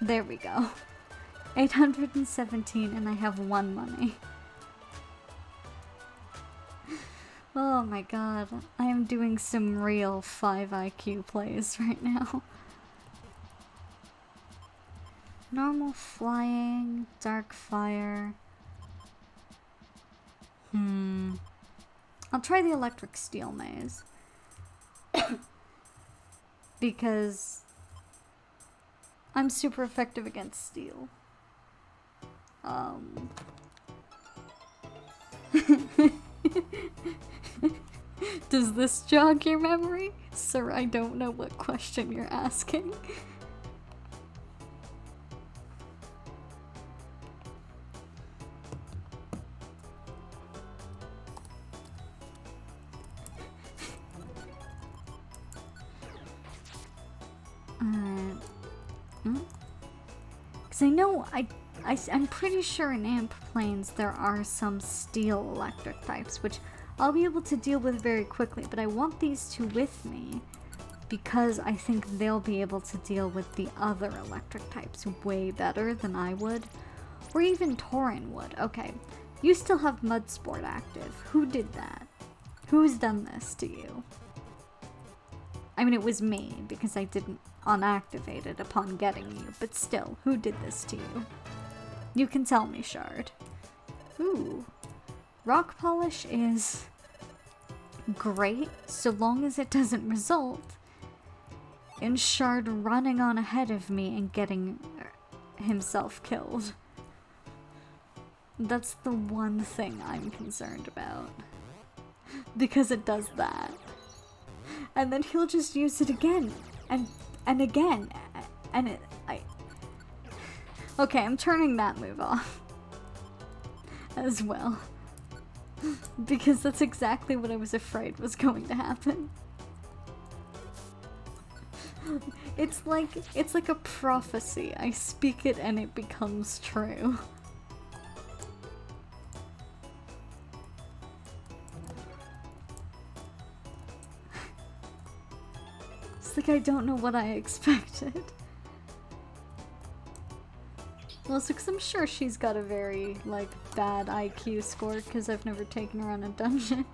There we go. 817 and I have 1 money. Oh my god, I am doing some real 5 IQ plays right now. Normal flying, dark fire. I'll try the electric steel maze. Because I'm super effective against steel. Does this jog your memory? Sir, I don't know what question you're asking. Because I know, I'm pretty sure in Amp Plains there are some steel electric types, which I'll be able to deal with very quickly, but I want these 2 with me because I think they'll be able to deal with the other electric types way better than I would. Or even Tauren would. Okay, you still have Mudsport active. Who did that? Who's done this to you? I mean, it was me, because I didn't unactivate it upon getting you, but still, who did this to you? You can tell me, Shard. Ooh. Rock Polish is great, so long as it doesn't result in Shard running on ahead of me and getting himself killed. That's the one thing I'm concerned about. Because it does that. And then he'll just use it again, and again, and okay, I'm turning that move off as well, because that's exactly what I was afraid was going to happen. It's like a prophecy. I speak it and it becomes true. It's like I don't know what I expected. Also, because I'm sure she's got a very, like, bad IQ score because I've never taken her on a dungeon.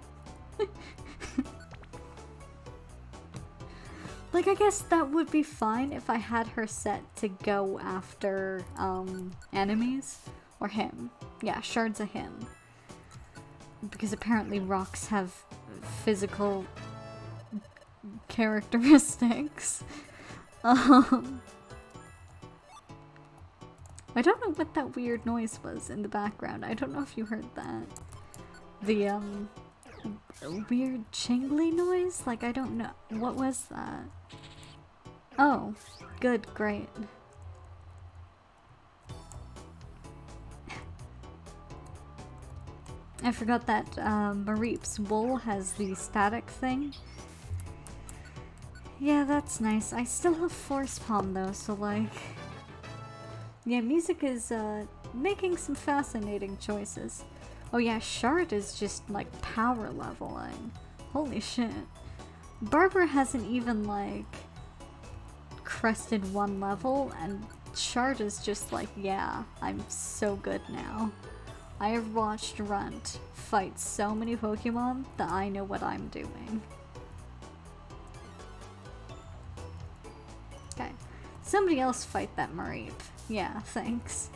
Like, I guess that would be fine if I had her set to go after, enemies. Or him. Yeah, Shard's a him. Because apparently rocks have physical characteristics. I don't know what that weird noise was in the background. I don't know if you heard that. The, weird chingly noise? Like, I don't know. What was that? Oh, good, great. I forgot that Mareep's wool has the static thing. Yeah, that's nice. I still have Force Palm though, so like... Yeah, music is making some fascinating choices. Oh yeah, Shard is just like power leveling. Holy shit. Barbara hasn't even like crested 1 level, and Shard is just like, yeah, I'm so good now. I have watched Runt fight so many Pokemon that I know what I'm doing. Okay. Somebody else fight that Mareep. Yeah, thanks.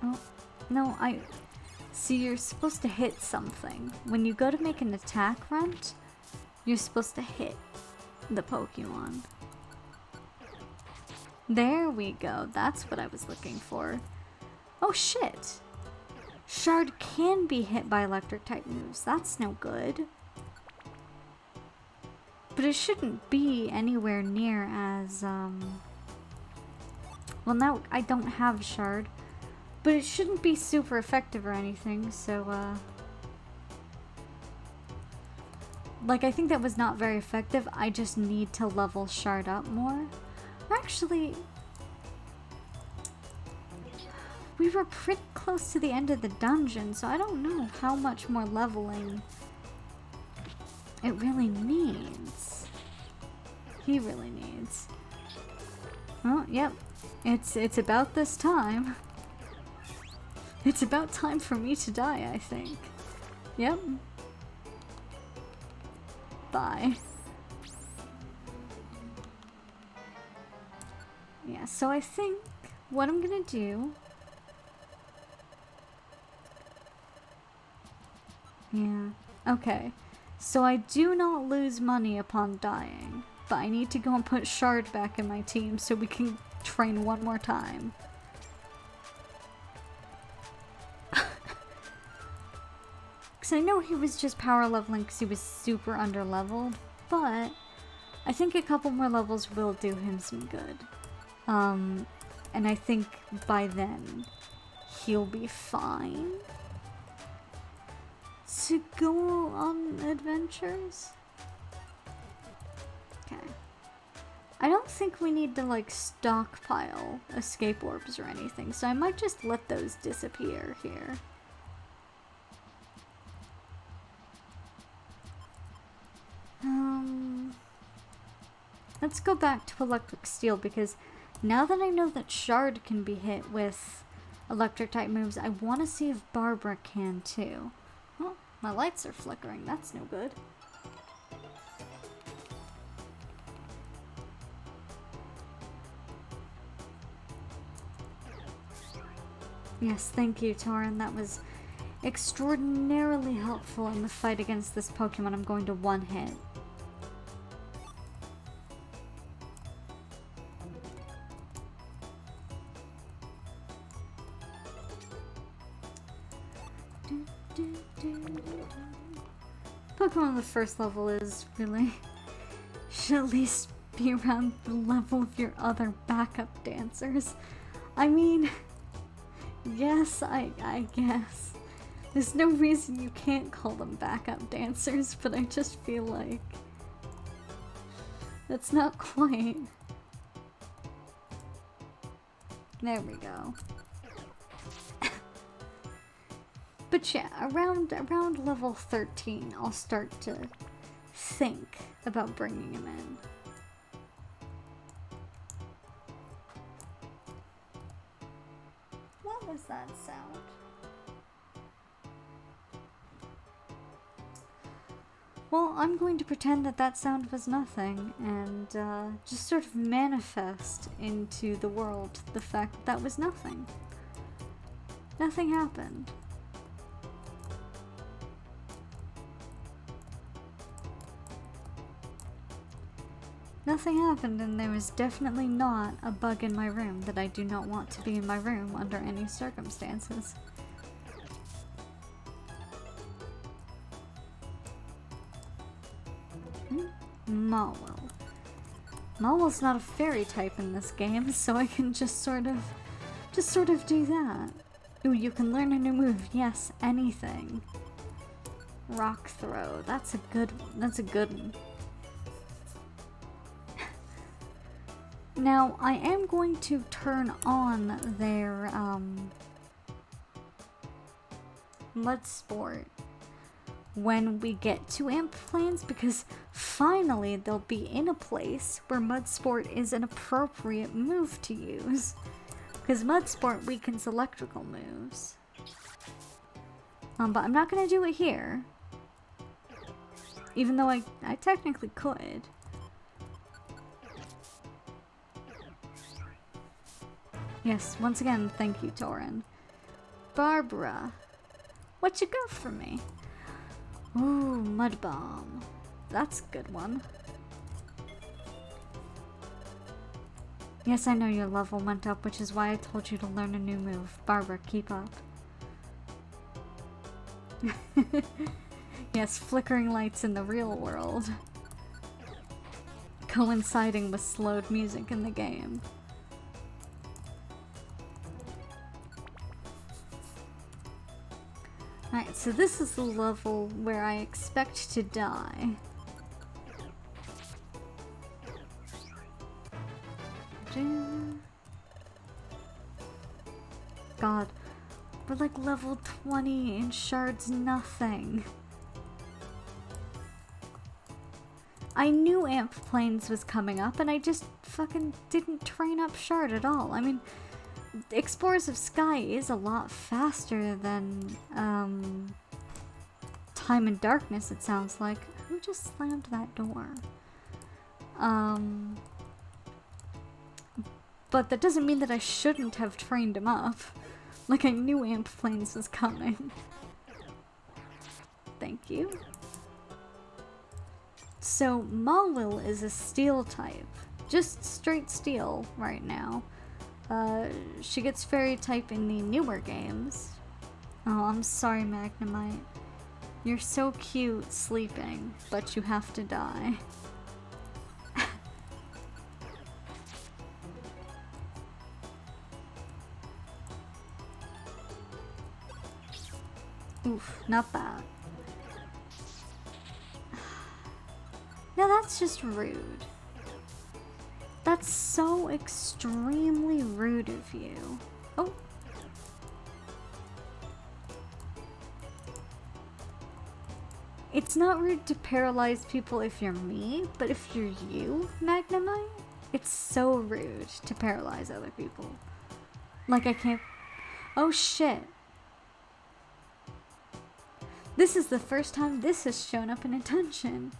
Oh, no, See, you're supposed to hit something. When you go to make an attack Runt, you're supposed to hit the Pokemon. There we go. That's what I was looking for. Oh shit! Shard can be hit by electric type moves. That's no good. But it shouldn't be anywhere near as, well, now I don't have Shard. But it shouldn't be super effective or anything, so, like, I think that was not very effective. I just need to level Shard up more. Actually, we were pretty close to the end of the dungeon, so I don't know how much more leveling it really needs. He really needs. Oh, yep. It's about this time. It's about time for me to die, I think. Yep. Bye. Yeah, so I think what I'm gonna do... Yeah, okay. So I do not lose money upon dying, but I need to go and put Shard back in my team so we can train one more time. Because I know he was just power leveling because he was super under leveled, but I think a couple more levels will do him some good. And I think by then he'll be fine to go on adventures. Okay. I don't think we need to like stockpile escape orbs or anything, so I might just let those disappear here. Let's go back to electric steel because now that I know that Shard can be hit with electric type moves, I want to see if Barbara can too. Oh, my lights are flickering. That's no good. Yes, thank you, Torin. That was extraordinarily helpful in the fight against this Pokemon I'm going to one-hit. Pokemon on the first level is really... should at least be around the level of your other backup dancers. I mean... yes, I guess. There's no reason you can't call them backup dancers, but I just feel like... that's not quite. There we go. But yeah, around level 13, I'll start to think about bringing him in. What was that sound? Well, I'm going to pretend that that sound was nothing, and just sort of manifest into the world the fact that that was nothing. Nothing happened. Nothing happened, and there was definitely not a bug in my room that I do not want to be in my room under any circumstances. Marwell. Mowel's not a fairy type in this game, so I can just sort of do that. Ooh, you can learn a new move. Yes, anything. Rock throw. That's a good one. Now, I am going to turn on their mud sport when we get to Amp Plains, because finally they'll be in a place where mud sport is an appropriate move to use. Because mud sport weakens electrical moves. But I'm not gonna do it here. Even though I technically could. Yes, once again, thank you, Torin. Barbara, what you got for me? Ooh, Mud Bomb. That's a good one. Yes, I know your level went up, which is why I told you to learn a new move. Barbara, keep up. Yes, flickering lights in the real world. Coinciding with slowed music in the game. Alright, so this is the level where I expect to die. God, we're like level 20 and Shard's nothing. I knew Amp Plains was coming up and I just fucking didn't train up Shard at all. I mean, Explorers of Sky is a lot faster than Time and Darkness, it sounds like. Who just slammed that door? But that doesn't mean that I shouldn't have trained him up. Like I knew Amp Plains was coming. Thank you. So Mawil is a steel type. Just straight steel right now. She gets fairy type in the newer games. Oh, I'm sorry, Magnemite. You're so cute sleeping, but you have to die. Oof, not bad. Now that's just rude. That's so extremely rude of you. Oh. It's not rude to paralyze people if you're me, but if you're you, Magnemite, it's so rude to paralyze other people. Like I can't... Oh shit. This is the first time this has shown up in attention.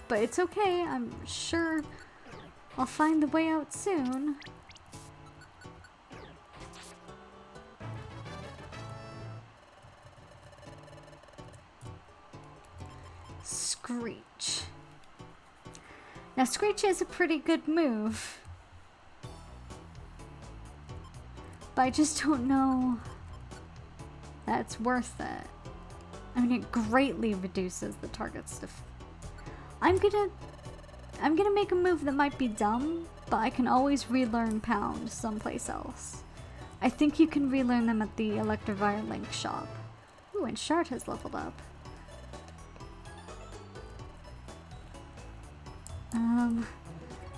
But it's okay, I'm sure I'll find the way out soon. Screech. Now Screech is a pretty good move. But I just don't know that's worth it. I mean, it greatly reduces the target's I'm gonna make a move that might be dumb, but I can always relearn Pound someplace else. I think you can relearn them at the Electivire Link shop. Ooh, and Shard has leveled up.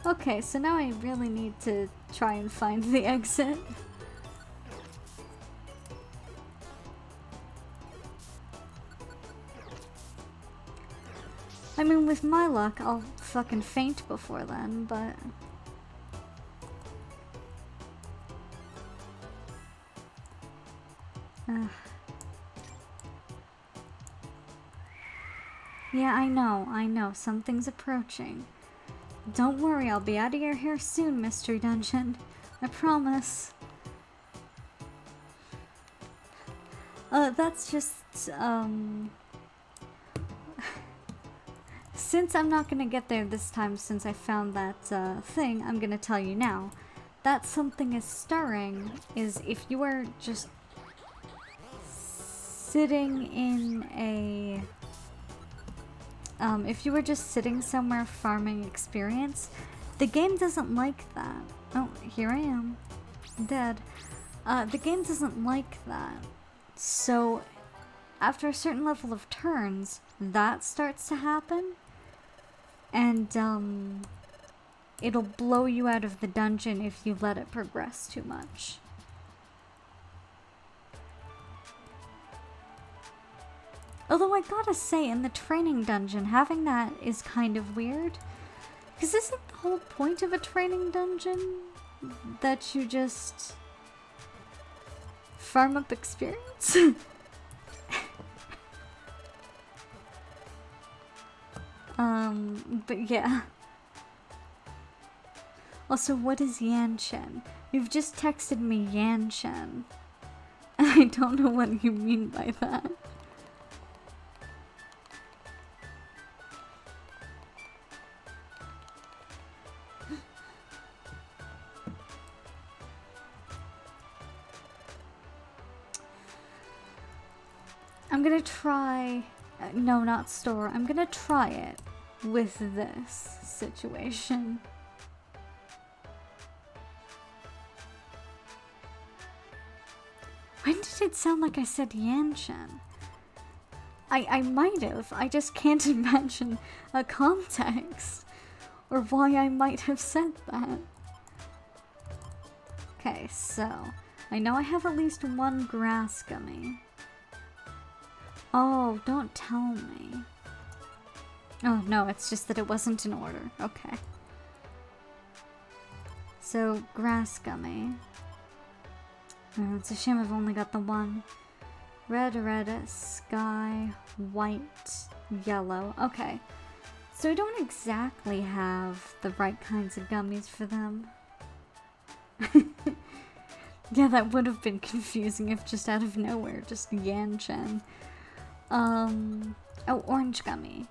Okay, so now I really need to try and find the exit. I mean, with my luck, I'll fucking faint before then, but... Yeah, I know, something's approaching. Don't worry, I'll be out of your hair soon, Mystery Dungeon. I promise. That's just, Since I'm not gonna get there this time since I found that, thing, I'm gonna tell you now. That something is stirring is if you are just sitting in a if you were just sitting somewhere farming experience, the game doesn't like that. Oh, here I am. Dead. The game doesn't like that. So, after a certain level of turns, that starts to happen. And, it'll blow you out of the dungeon if you let it progress too much. Although I gotta say, in the training dungeon, having that is kind of weird. Because isn't the whole point of a training dungeon that you just farm up experience? But yeah. Also, what is Yanshen? You've just texted me Yanshen. I don't know what you mean by that. I'm gonna try... no, not store. I'm gonna try it with this situation. When did it sound like I said Yanshen? I might have. I just can't imagine a context or why I might have said that. Okay, so I know I have at least one grass gummy. Oh, don't tell me. Oh, no, it's just that it wasn't in order. Okay. So, grass gummy. Oh, it's a shame I've only got the one. Red, sky, white, yellow. Okay. So I don't exactly have the right kinds of gummies for them. Yeah, that would have been confusing if just out of nowhere, just Yanshen. Oh, orange gummy.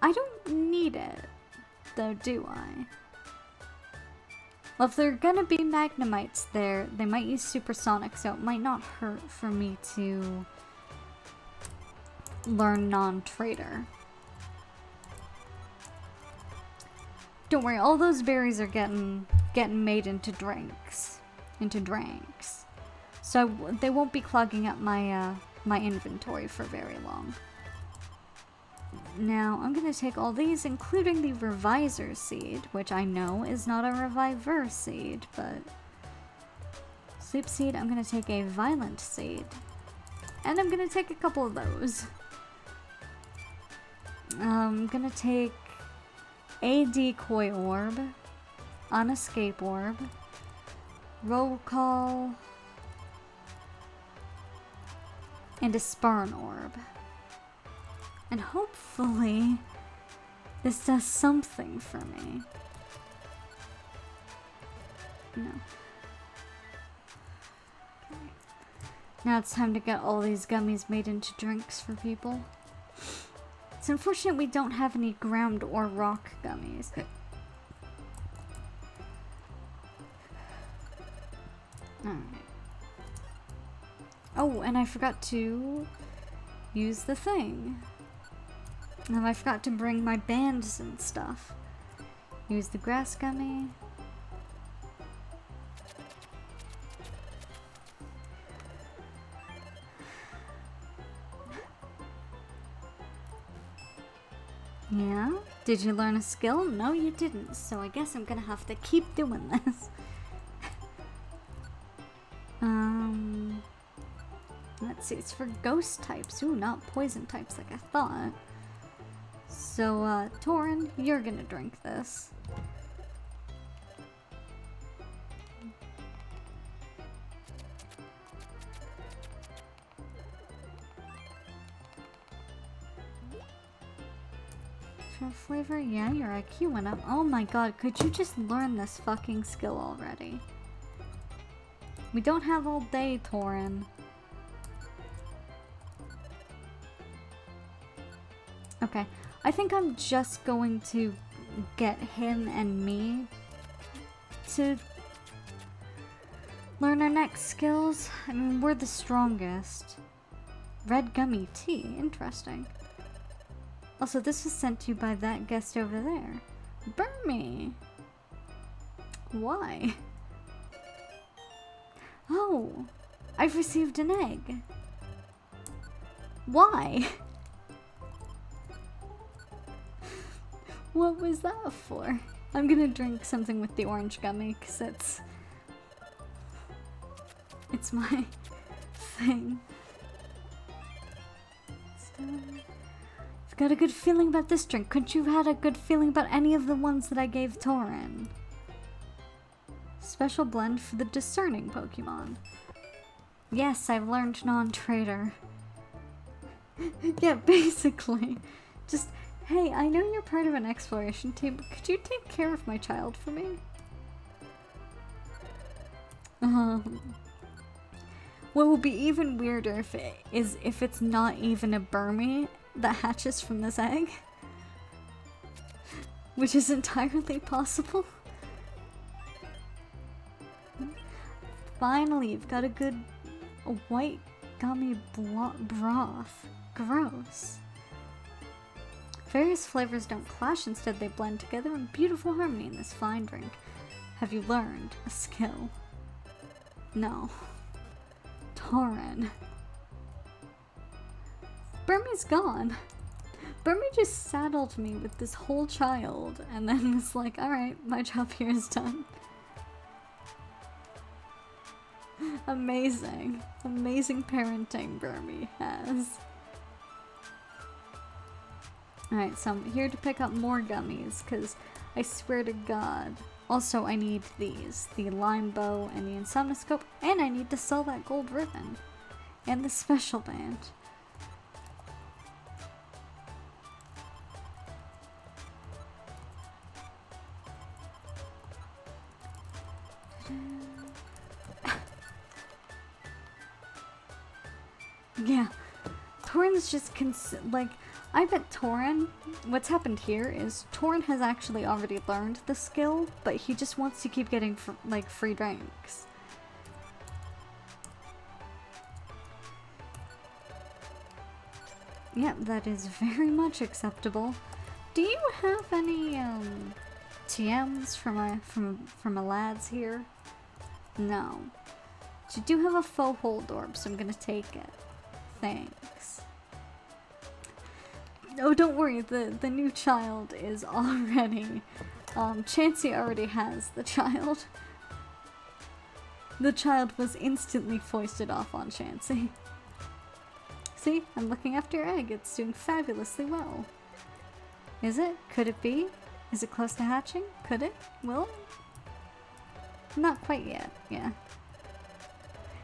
I don't need it, though, do I? Well, if there are gonna be Magnemites there, they might use supersonic, so it might not hurt for me to learn non-trader. Don't worry, all those berries are getting made into drinks. So they won't be clogging up my my inventory for very long. Now, I'm gonna take all these, including the Reviser seed, which I know is not a Reviver seed, but... Sleep seed, I'm gonna take a Violent seed. And I'm gonna take a couple of those. I'm gonna take a Decoy Orb, Unescape Orb, Roll Call, and a Sparn Orb. And hopefully, this does something for me. No. Okay. Now it's time to get all these gummies made into drinks for people. It's unfortunate we don't have any ground or rock gummies. Alright. Oh, and I forgot to use the thing. And I forgot to bring my bands and stuff. Use the grass gummy. Yeah? Did you learn a skill? No, you didn't. So I guess I'm gonna have to keep doing this. Let's see, it's for ghost types. Ooh, not poison types like I thought. So, Torin, you're gonna drink this. For flavor? Yeah, your IQ went up. Oh my god, could you just learn this fucking skill already? We don't have all day, Torin. Okay, I think I'm just going to get him and me to learn our next skills. I mean, we're the strongest. Red gummy tea, interesting. Also, this was sent to you by that guest over there. Burmy! Why? Oh, I've received an egg. Why? What was that for? I'm gonna drink something with the orange gummy because it's my thing. I've got a good feeling about this drink. Couldn't you have had a good feeling about any of the ones that I gave Torin? Special blend for the discerning Pokemon. Yes, I've learned non-trader. Yeah, basically. Just, hey, I know you're part of an exploration team, but could you take care of my child for me? What will be even weirder if it's not even a Burmy that hatches from this egg. Which is entirely possible. Finally, you've got a good white gummy broth. Gross. Various flavors don't clash, instead they blend together in beautiful harmony in this fine drink. Have you learned a skill? No. Torin. Burmy's gone. Burmy just saddled me with this whole child and then was like, alright, my job here is done. Amazing. Amazing parenting Burmy has. Alright, so I'm here to pick up more gummies, because I swear to God. Also, I need these. The lmao and the insomnoscope, and I need to sell that gold ribbon. And the special band. Yeah, Torin's just like, I bet Torin, what's happened here is Torin has actually already learned the skill, but he just wants to keep getting like free drinks. Yep, that is very much acceptable. Do you have any TMs from my lads here? No. But you do have a faux hold orb, so I'm gonna take it. Thanks. Oh, don't worry, the new child is already, Chansey already has the child. The child was instantly foisted off on Chansey. See, I'm looking after your egg, it's doing fabulously well. Is it? Could it be? Is it close to hatching? Could it? Will it? Not quite yet, yeah.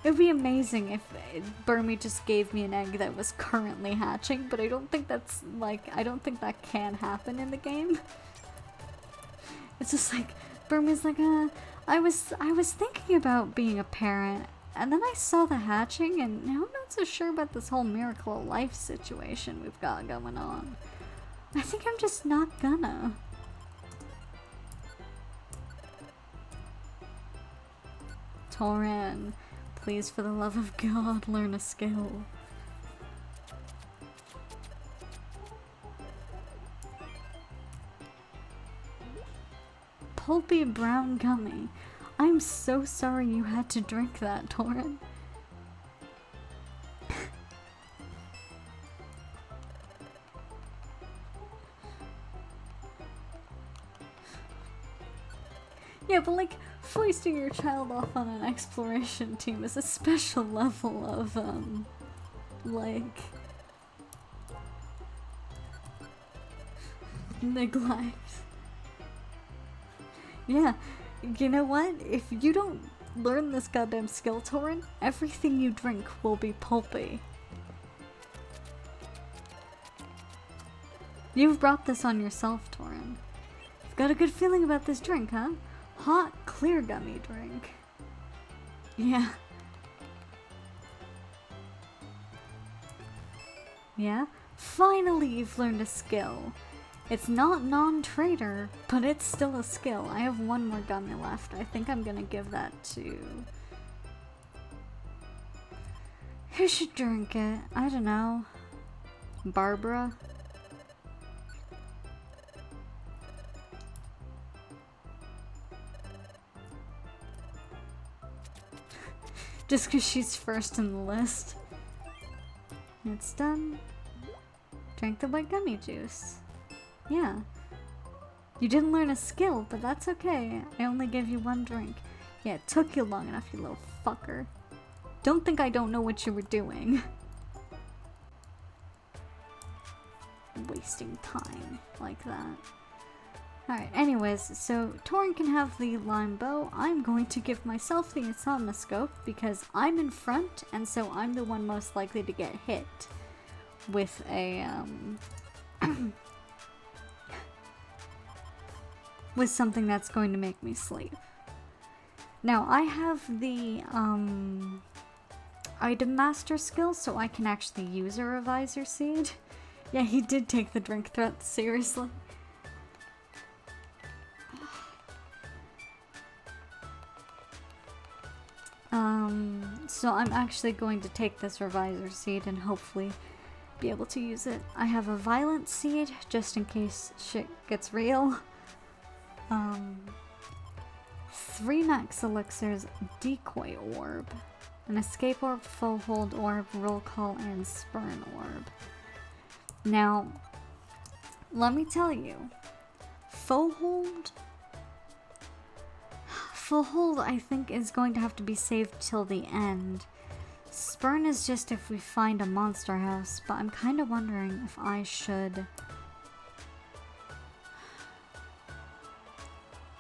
It would be amazing if Burmy just gave me an egg that was currently hatching, but I don't think that's, like, I don't think that can happen in the game. It's just like, Burmy's like, I was thinking about being a parent, and then I saw the hatching, and now I'm not so sure about this whole miracle of life situation we've got going on. I think I'm just not gonna. Torin. Please, for the love of God, learn a skill. Pulpy brown gummy. I'm so sorry you had to drink that, Torin. Yeah, but like, foisting your child off on an exploration team is a special level of, like, neglect. Yeah, you know what? If you don't learn this goddamn skill, Torin, everything you drink will be pulpy. You've brought this on yourself, Torin. You've got a good feeling about this drink, huh? Hot, clear gummy drink. Yeah. Yeah? Finally you've learned a skill. It's not non-trader, but it's still a skill. I have one more gummy left. I think I'm gonna give that to... Who should drink it? I don't know. Barbara? Just because she's first in the list. It's done. Drink the white gummy juice. Yeah. You didn't learn a skill, but that's okay. I only gave you one drink. Yeah, it took you long enough, you little fucker. Don't think I don't know what you were doing. Wasting time like that. Alright, anyways, so Torin can have the lmao. I'm going to give myself the insomnoscope because I'm in front, and so I'm the one most likely to get hit with a, with something that's going to make me sleep. Now, I have the, item master skill, so I can actually use a revisor seed. Yeah, he did take the drink threat seriously. So I'm actually going to take this revisor seed and hopefully be able to use it. I have a violent seed, just in case shit gets real. 3 max elixirs, decoy orb, an escape orb, foe hold orb, roll call, and spurn orb. Now, let me tell you, foe hold I think is going to have to be saved till the end. Spurn is just if we find a monster house, but I'm kind of wondering if I should...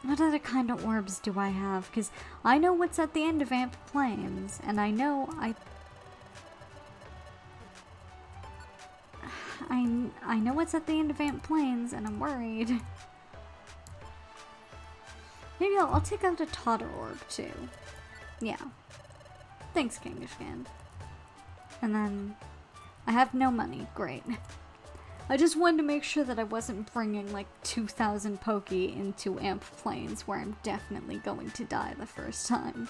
What other kind of orbs do I have? Because I know what's at the end of Amp Plains, and I know I know what's at the end of Amp Plains, and I'm worried. Maybe I'll take out a Totter Orb, too. Yeah. Thanks, Kangaskhan. And then... I have no money. Great. I just wanted to make sure that I wasn't bringing, like, 2,000 Poke into Amp Plains, where I'm definitely going to die the first time.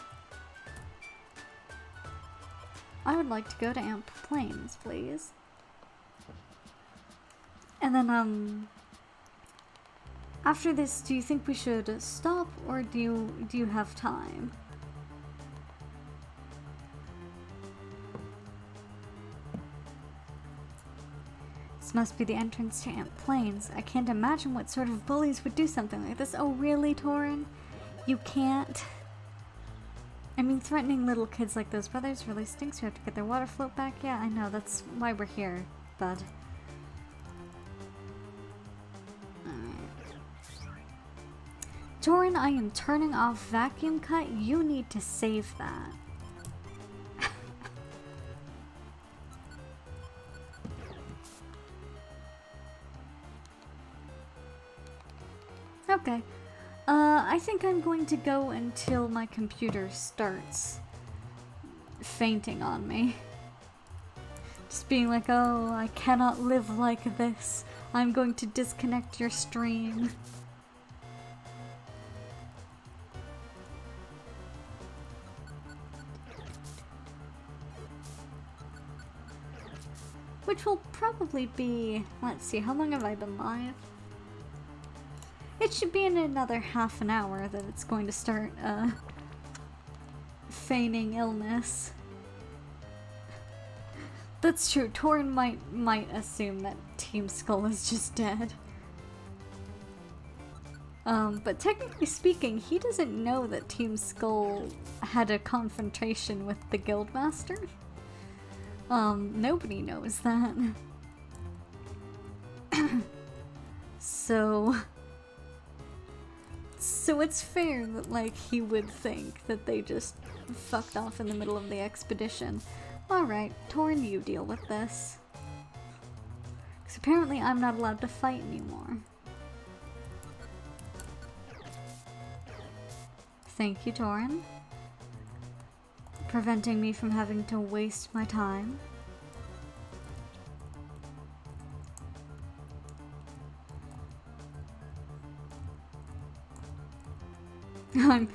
I would like to go to Amp Plains, please. And then, after this, do you think we should stop, or do you have time? This must be the entrance to Amp Plains. I can't imagine what sort of bullies would do something like this. Oh, really, Torin? You can't? I mean, threatening little kids like those brothers really stinks. We have to get their water float back. Yeah, I know. That's why we're here, bud. Torin, I am turning off vacuum cut. You need to save that. Okay. I think I'm going to go until my computer starts fainting on me. Just being like, oh, I cannot live like this. I'm going to disconnect your stream. Which will probably be, let's see, how long have I been live? It should be in another half an hour that it's going to start, feigning illness. That's true, Torin might assume that Team Skull is just dead. But technically speaking, he doesn't know that Team Skull had a confrontation with the Guildmaster. Nobody knows that. So it's fair that, like, he would think that they just fucked off in the middle of the expedition. Alright, Torin, you deal with this. Because apparently I'm not allowed to fight anymore. Thank you, Torin. Preventing me from having to waste my time. I'm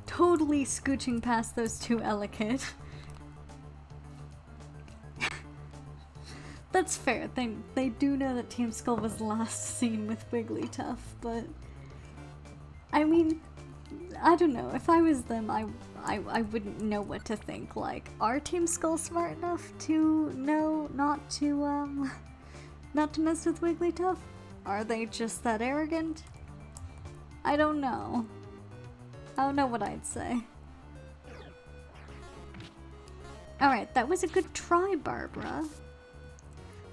totally scooching past those two Elekid. That's fair. They do know that Team Skull was last seen with Wigglytuff, but I mean, I don't know. If I was them, I wouldn't know what to think. Like, are Team Skull smart enough to know not to mess with Wigglytuff? Are they just that arrogant? I don't know. I don't know what I'd say. Alright, that was a good try, Barbara.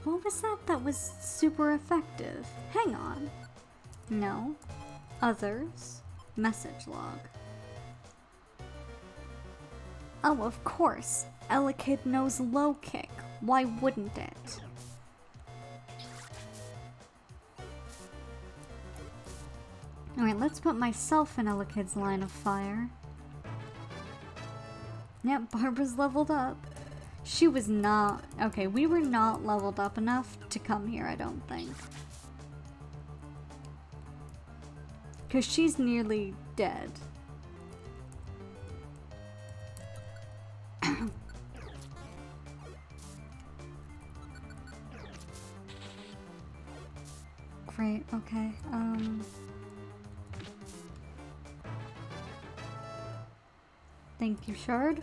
What was that that was super effective? Hang on. No. Others. Message log. Oh, of course. Elekid knows low kick. Why wouldn't it? Alright, let's put myself in Elekid's line of fire. Yep, Barbara's leveled up. She was not... Okay, we were not leveled up enough to come here, I don't think. Because she's nearly dead. Great, okay, Thank you, Shard.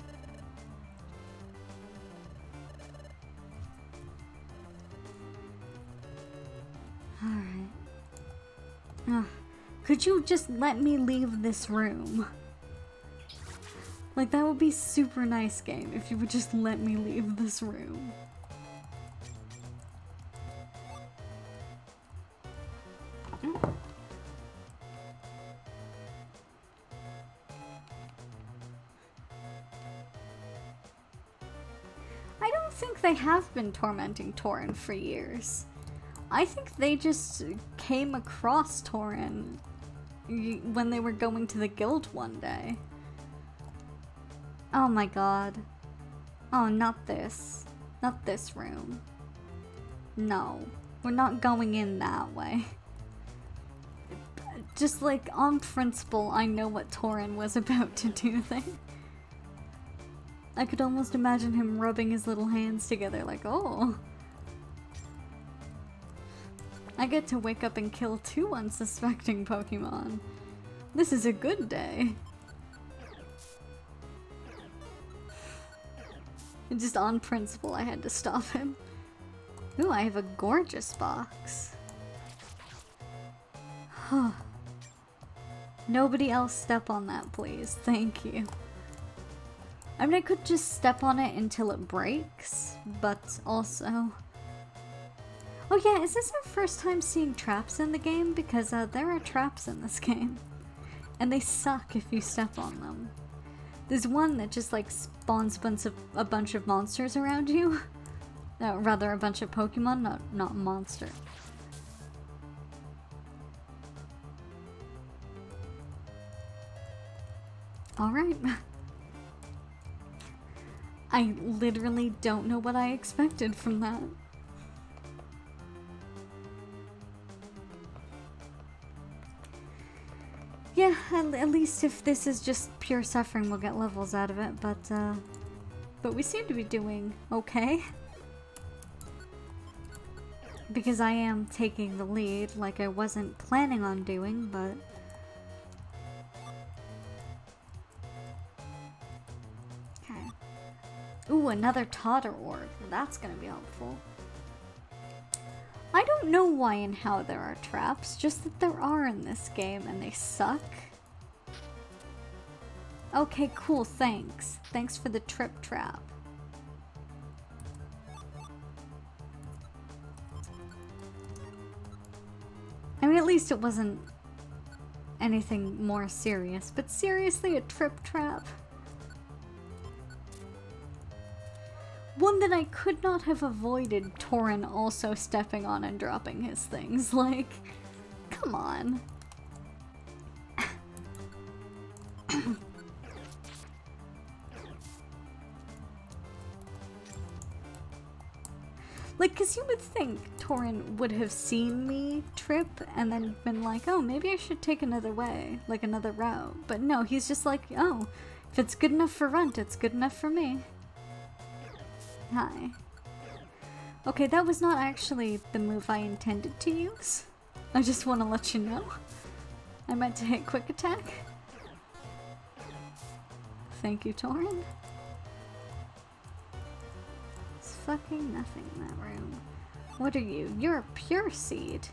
Alright. Could you just let me leave this room? Like, that would be super nice, game, if you would just let me leave this room. I don't think they have been tormenting Torin for years. I think they just came across Torin when they were going to the guild one day. Oh my god. Oh, not this. Not this room. No. We're not going in that way. Just like, on principle, I know what Torin was about to do there. I could almost imagine him rubbing his little hands together like, oh. I get to wake up and kill 2 unsuspecting Pokemon. This is a good day. Just on principle, I had to stop him. Ooh, I have a gorgeous box. Nobody else step on that, please. Thank you. I mean, I could just step on it until it breaks, but also... Oh yeah, is this our first time seeing traps in the game? Because there are traps in this game. And they suck if you step on them. There's one that just like spawns a bunch of monsters around you. Rather, a bunch of Pokemon, not monster. Alright. I literally don't know what I expected from that. Yeah, at least if this is just pure suffering, we'll get levels out of it, but we seem to be doing okay. Because I am taking the lead, like I wasn't planning on doing, but... Okay. Ooh, another Totter Orb. That's gonna be helpful. I don't know why and how there are traps, just that there are in this game and they suck. Okay, cool, thanks. Thanks for the trip trap. I mean, at least it wasn't anything more serious, but seriously, a trip trap? One that I could not have avoided Torin also stepping on and dropping his things. Like, come on. Like, cause you would think Torin would have seen me trip and then been like, oh, maybe I should take another way, like another route. But no, he's just like, oh, if it's good enough for Runt, it's good enough for me. Hi. Okay, that was not actually the move I intended to use. I just want to let you know. I meant to hit quick attack. Thank you, Torin. There's fucking nothing in that room. What are you? You're a pure seed.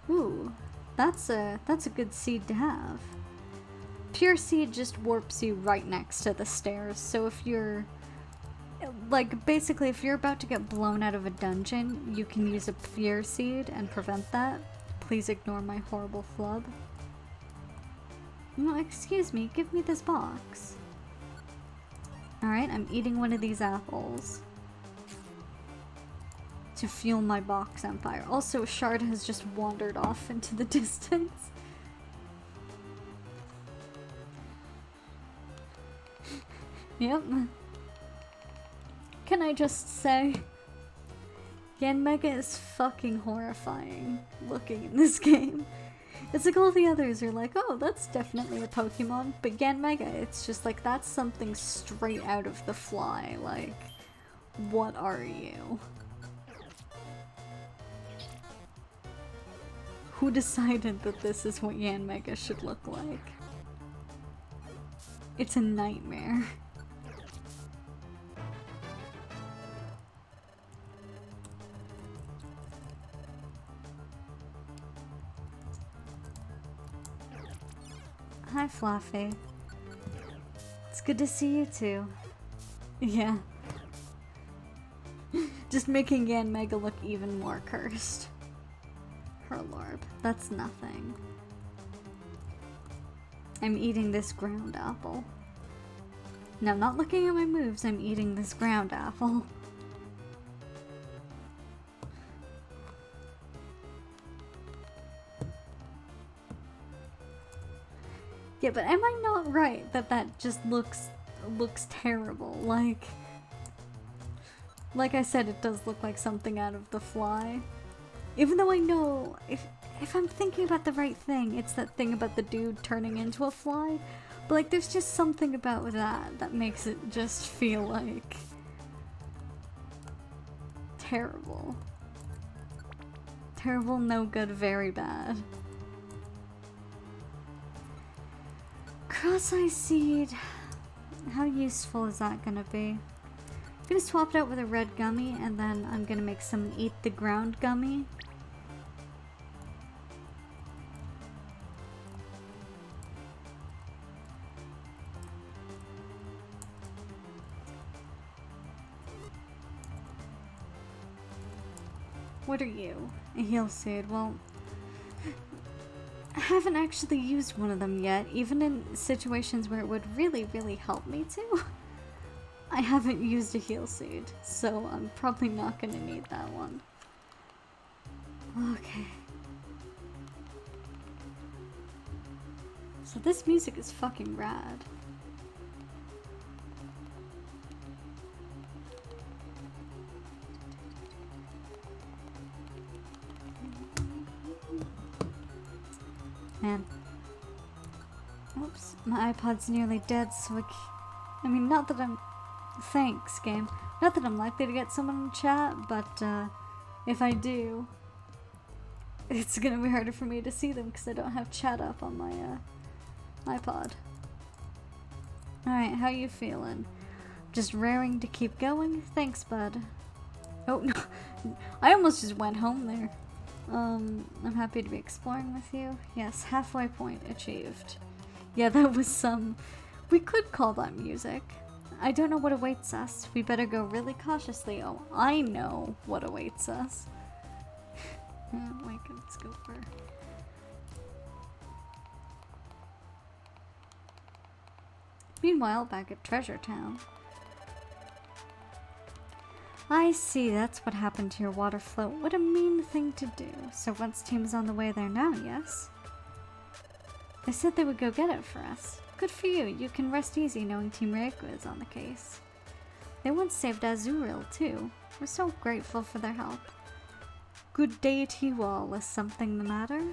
Ooh, that's a good seed to have. Pure seed just warps you right next to the stairs, so if you're like, basically if you're about to get blown out of a dungeon, you can use a pure seed and prevent that. Please ignore my horrible flub. No, excuse me, give me this box. Alright, I'm eating one of these apples to fuel my box empire. Also, Shard has just wandered off into the distance. Yep. Can I just say, Yanmega is fucking horrifying looking in this game. It's like all the others are like, oh, that's definitely a Pokemon, but Yanmega, it's just like, that's something straight out of the Fly. Like, what are you? Who decided that this is what Yanmega should look like? It's a nightmare. Hi, Fluffy. It's good to see you too. Yeah. Just making Yanmega look even more cursed. Herlorb, that's nothing. I'm eating this ground apple. No, I'm not looking at my moves, I'm eating this ground apple. Yeah, but am I not right that that just looks terrible? Like I said, it does look like something out of The Fly. Even though I know, if I'm thinking about the right thing, it's that thing about the dude turning into a fly. But like, there's just something about that makes it just feel like terrible. Terrible, no good, very bad. Cross-eye seed. How useful is that gonna be? I'm gonna swap it out with a red gummy, and then I'm gonna make some eat the ground gummy. What are you? A heal seed. Well, I haven't actually used one of them yet, even in situations where it would really, really help me to. I haven't used a heal seed, so I'm probably not gonna need that one. Okay. So this music is fucking rad. Man. Oops, my iPod's nearly dead, so I mean, not that I'm... Thanks, game. Not that I'm likely to get someone in chat, but if I do, it's gonna be harder for me to see them because I don't have chat up on my iPod. Alright, how you feeling? Just raring to keep going? Thanks, bud. Oh, no. I almost just went home there. I'm happy to be exploring with you. Yes, halfway point achieved. Yeah, that was some... We could call that music. I don't know what awaits us. We better go really cautiously. Oh, I know what awaits us. Oh my god, Scooper. Meanwhile, back at Treasure Town. I see, that's what happened to your water float. What a mean thing to do. So once team is on the way there now, yes? They said they would go get it for us. Good for you. You can rest easy knowing Team Reiko is on the case. They once saved Azurill, too. We're so grateful for their help. Good day to you all. Is something the matter?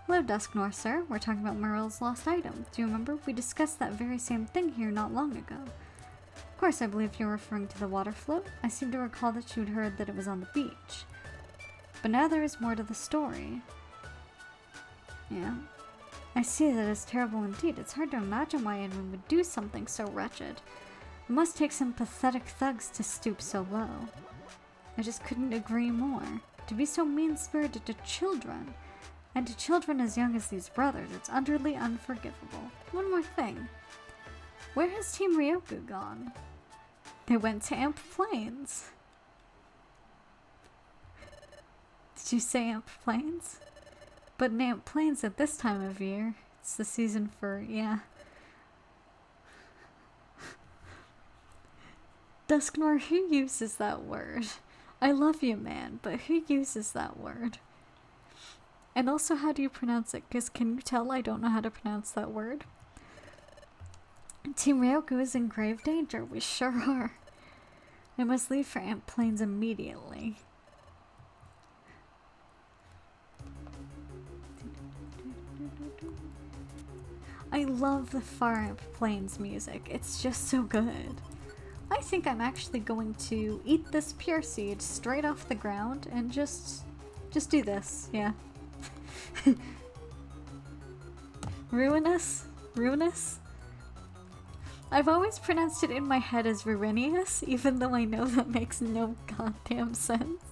Hello, Dusknor, sir. We're talking about Merle's lost item. Do you remember? We discussed that very same thing here not long ago. Of course, I believe you're referring to the water float. I seem to recall that you'd heard that it was on the beach. But now there is more to the story. Yeah. I see that as terrible indeed. It's hard to imagine why anyone would do something so wretched. It must take some pathetic thugs to stoop so low. I just couldn't agree more. To be so mean-spirited to children, and to children as young as these brothers, it's utterly unforgivable. One more thing. Where has Team Ryoku gone? They went to Amp Plains. Did you say Amp Plains? But in Amp Plains at this time of year, it's the season for, yeah. Dusknor, who uses that word? I love you, man, but who uses that word? And also, how do you pronounce it? Because can you tell I don't know how to pronounce that word? Team Ryoku is in grave danger. We sure are. I must leave for Amp Plains immediately. I love the Far Amp Plains music. It's just so good. I think I'm actually going to eat this pure seed straight off the ground and just do this, yeah. Ruinous? Ruinous? I've always pronounced it in my head as Ruinius, even though I know that makes no goddamn sense.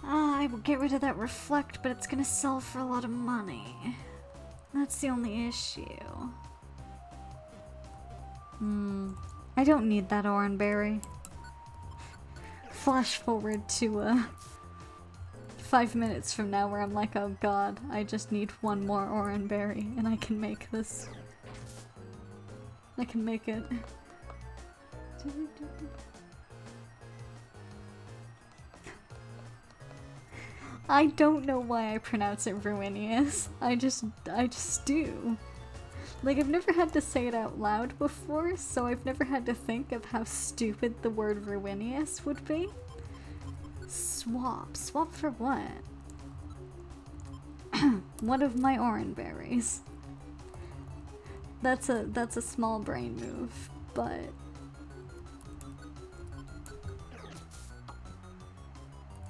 I will get rid of that reflect, but it's gonna sell for a lot of money. That's the only issue. I don't need that oranberry. Flash forward to 5 minutes from now where I'm like, oh god, I just need one more oranberry and I can make this. I can make it. I don't know why I pronounce it Ruinius. I just do. Like, I've never had to say it out loud before, so I've never had to think of how stupid the word Ruinius would be. Swap. Swap for what? One of my oranberries. That's a small brain move, but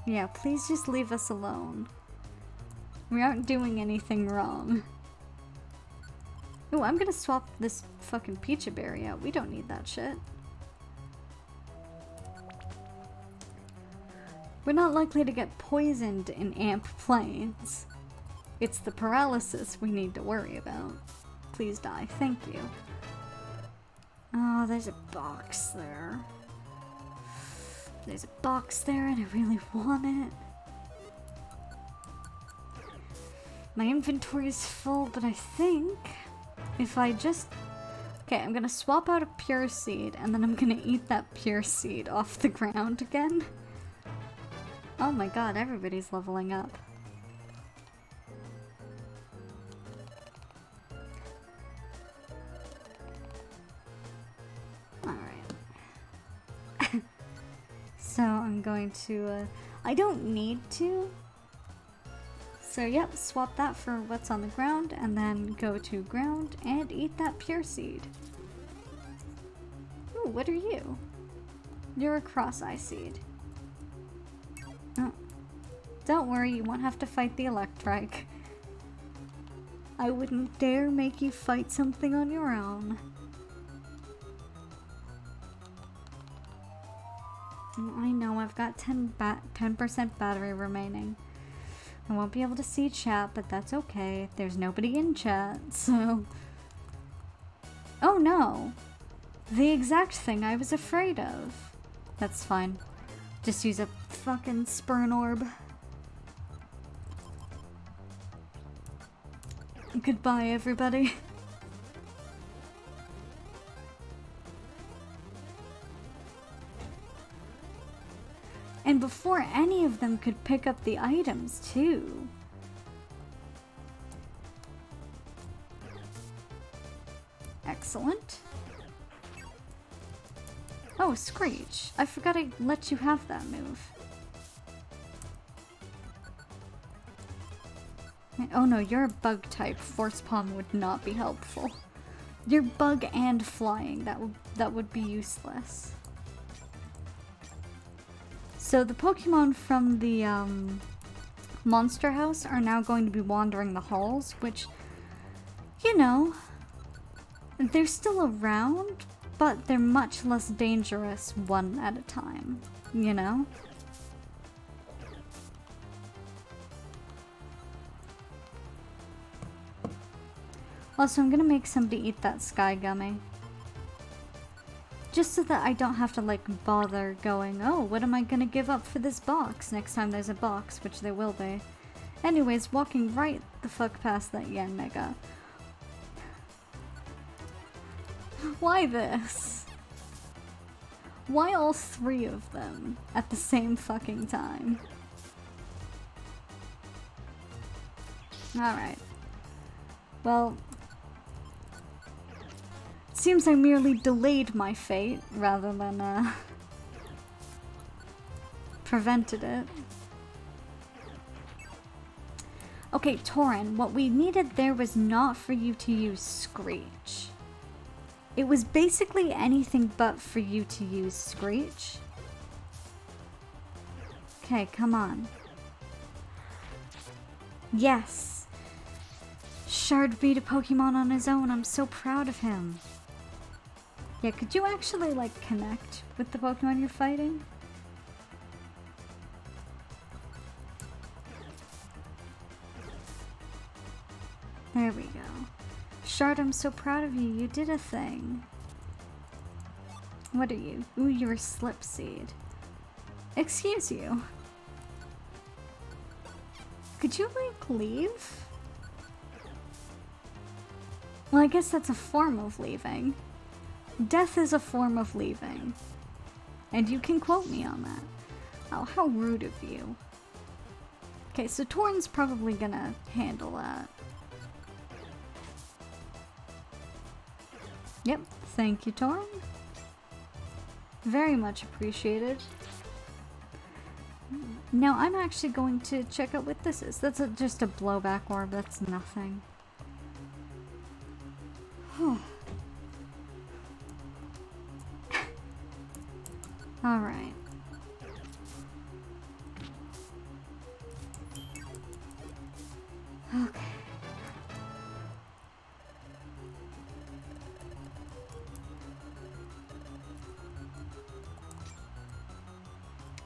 yeah, please just leave us alone. We aren't doing anything wrong. Ooh, I'm gonna swap this fucking peachy berry out. We don't need that shit. We're not likely to get poisoned in Amp Plains. It's the paralysis we need to worry about. Please die. Thank you. Oh, there's a box there. There's a box there and I really want it. My inventory is full, but I think if I just... Okay, I'm gonna swap out a pure seed and then I'm gonna eat that pure seed off the ground again. Oh my god, everybody's leveling up. Alright. So I'm going to, I don't need to. So yep, swap that for what's on the ground and then go to ground and eat that pure seed. Ooh, what are you? You're a cross-eye seed. Oh. Don't worry, you won't have to fight the Electrike. I wouldn't dare make you fight something on your own. I know, I've got 10% battery remaining. I won't be able to see chat, but that's okay. There's nobody in chat, so... Oh no! The exact thing I was afraid of. That's fine. Just use a fucking Spurn Orb. Goodbye, everybody. And before any of them could pick up the items, too. Excellent. Oh, Screech. I forgot I let you have that move. Oh no, you're a bug type. Force Palm would not be helpful. You're bug and flying. That would be useless. So the Pokemon from the Monster House are now going to be wandering the halls, which, you know, they're still around, but they're much less dangerous one at a time, you know? Also, I'm gonna make somebody eat that Sky Gummy. Just so that I don't have to, like, bother going, oh, what am I gonna give up for this box next time there's a box, which there will be. Anyways, walking right the fuck past that Yanmega. Why this? Why all three of them at the same fucking time? Alright. Well, it seems I merely delayed my fate rather than, prevented it. Okay, Torin, what we needed there was not for you to use Screech. It was basically anything but for you to use Screech. Okay, come on. Yes! Shard beat a Pokemon on his own, I'm so proud of him. Yeah, could you actually, like, connect with the Pokemon you're fighting? There we go. Shard, I'm so proud of you. You did a thing. What are you? Ooh, you're a Slipseed. Excuse you. Could you, like, leave? Well, I guess that's a form of leaving. Death is a form of leaving. And you can quote me on that. Oh, how rude of you. Okay, so Torin's probably gonna handle that. Yep, thank you, Torin. Very much appreciated. Now I'm actually going to check out what this is. That's just a blowback orb, that's nothing. Alright. Okay.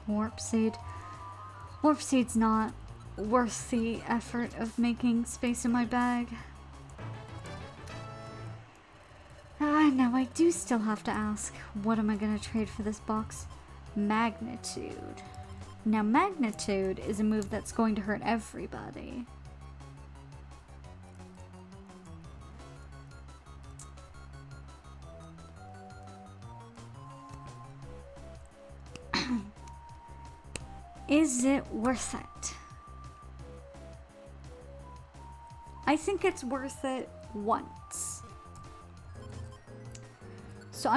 Warp Seed. Warp Seed's not worth the effort of making space in my bag. Now I do still have to ask, what am I gonna trade for this box? Magnitude. Now Magnitude is a move that's going to hurt everybody. Is it worth it? I think it's worth it once. So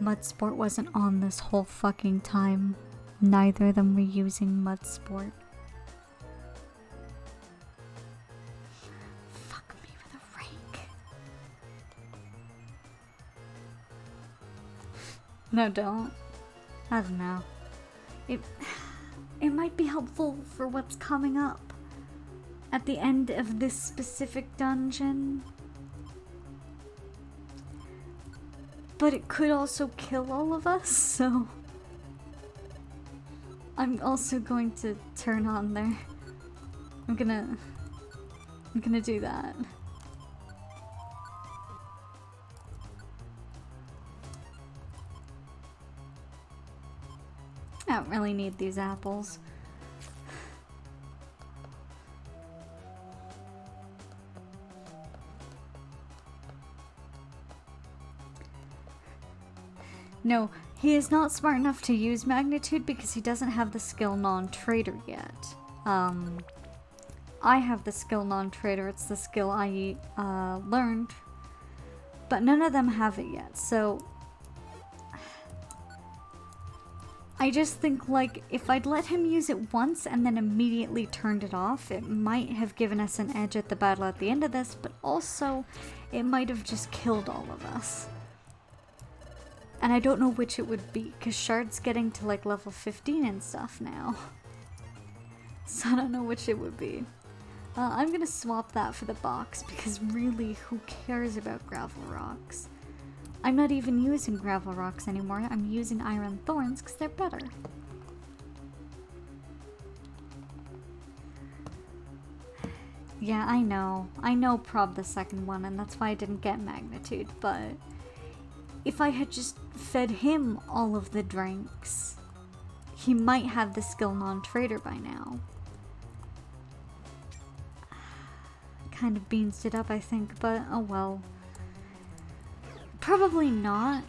Mudsport wasn't on this whole fucking time. Neither of them were using Mudsport. Fuck me with a rake. No, don't. I don't know. It might be helpful for what's coming up at the end of this specific dungeon. But it could also kill all of us, so I'm also going to turn on there. I'm gonna do that. I don't really need these apples. No, he is not smart enough to use Magnitude because he doesn't have the skill non-trader yet. I have the skill non-trader, it's the skill I learned, but none of them have it yet, so I just think, like, if I'd let him use it once and then immediately turned it off, it might have given us an edge at the battle at the end of this, but also it might have just killed all of us. And I don't know which it would be, because Shard's getting to, like, level 15 and stuff now. So I don't know which it would be. I'm gonna swap that for the box, because really, who cares about gravel rocks? I'm not even using gravel rocks anymore, I'm using iron thorns because they're better. Yeah, I know prob the second one, and that's why I didn't get magnitude, but if I had just fed him all of the drinks, he might have the skill non-trader by now. Kind of beansed it up, I think, but oh well. Probably not,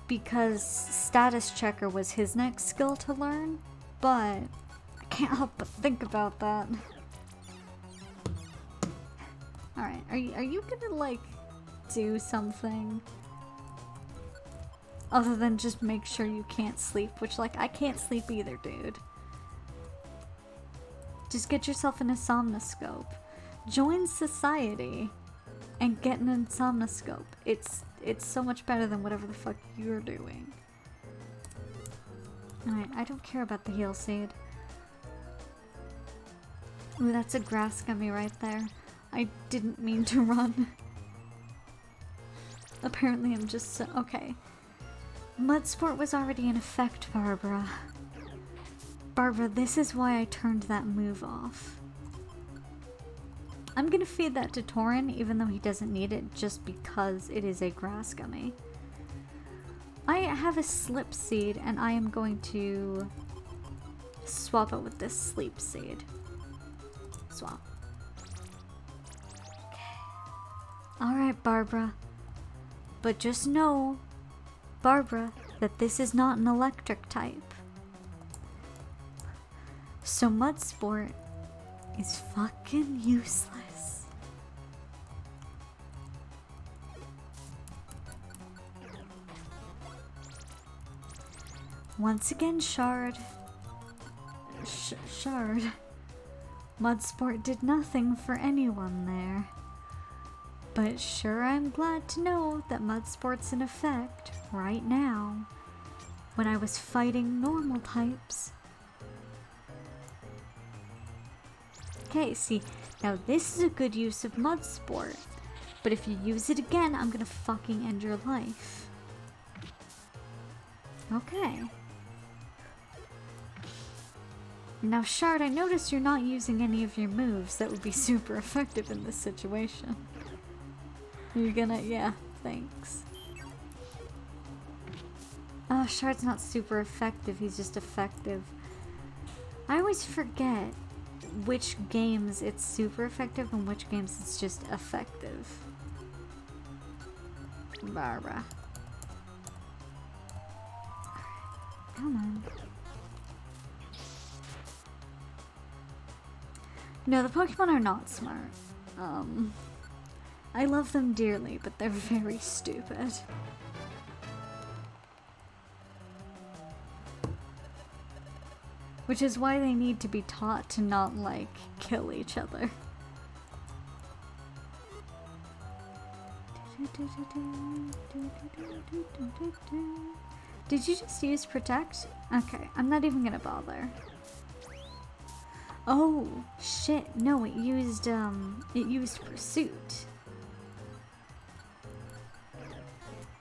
because status checker was his next skill to learn, but I can't help but think about that. Alright, are you gonna, like, do something? Other than just make sure you can't sleep, which, like, I can't sleep either, dude. Just get yourself an insomnoscope. Join society and get an insomnoscope. It's so much better than whatever the fuck you're doing. Alright, I don't care about the heal seed. Ooh, that's a grass gummy right there. I didn't mean to run. Apparently I'm just so... Okay. Mud Sport was already in effect, Barbara. Barbara, this is why I turned that move off. I'm gonna feed that to Torin, even though he doesn't need it, just because it is a grass gummy. I have a slip seed, and I am going to swap it with this sleep seed. Swap. Okay. Alright, Barbara. But just know, Barbara, that this is not an electric type. So Mud Sport is fucking useless. Once again, Shard. Shard. Mudsport did nothing for anyone there. But sure, I'm glad to know that Mudsport's in effect right now, when I was fighting normal types. Okay, see, now this is a good use of Mudsport, but if you use it again, I'm gonna fucking end your life. Okay. Now, Shard, I noticed you're not using any of your moves that would be super effective in this situation. You're gonna, yeah, thanks. Oh, Shard's not super effective, he's just effective. I always forget which games it's super effective and which games it's just effective. Barbara. Come on. No, the Pokemon are not smart. I love them dearly, but they're very stupid. Which is why they need to be taught to not, like, kill each other. Did you just use Protect? Okay, I'm not even gonna bother. Oh, shit, no, it used Pursuit.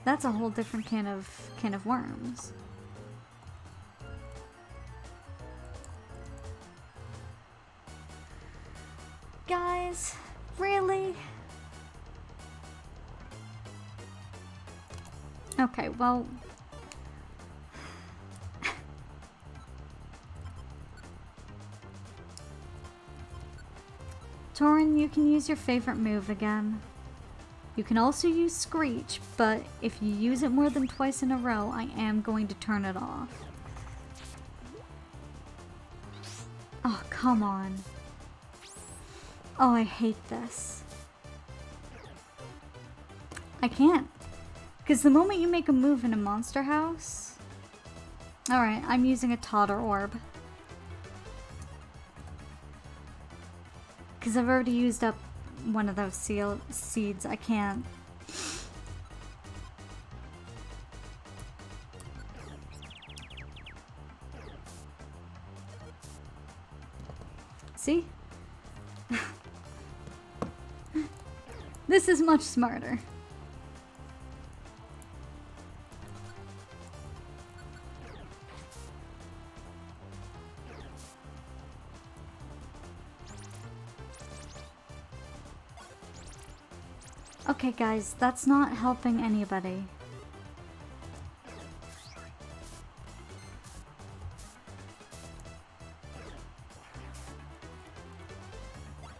That's a whole different can of worms. Guys, really? Okay, well... Torin, you can use your favorite move again. You can also use Screech, but if you use it more than twice in a row, I am going to turn it off. Oh, come on. Oh, I hate this. I can't. Because the moment you make a move in a monster house, Alright, I'm using a totter orb. Because I've already used up one of those seeds. I can't. See? This is much smarter. Okay guys, that's not helping anybody.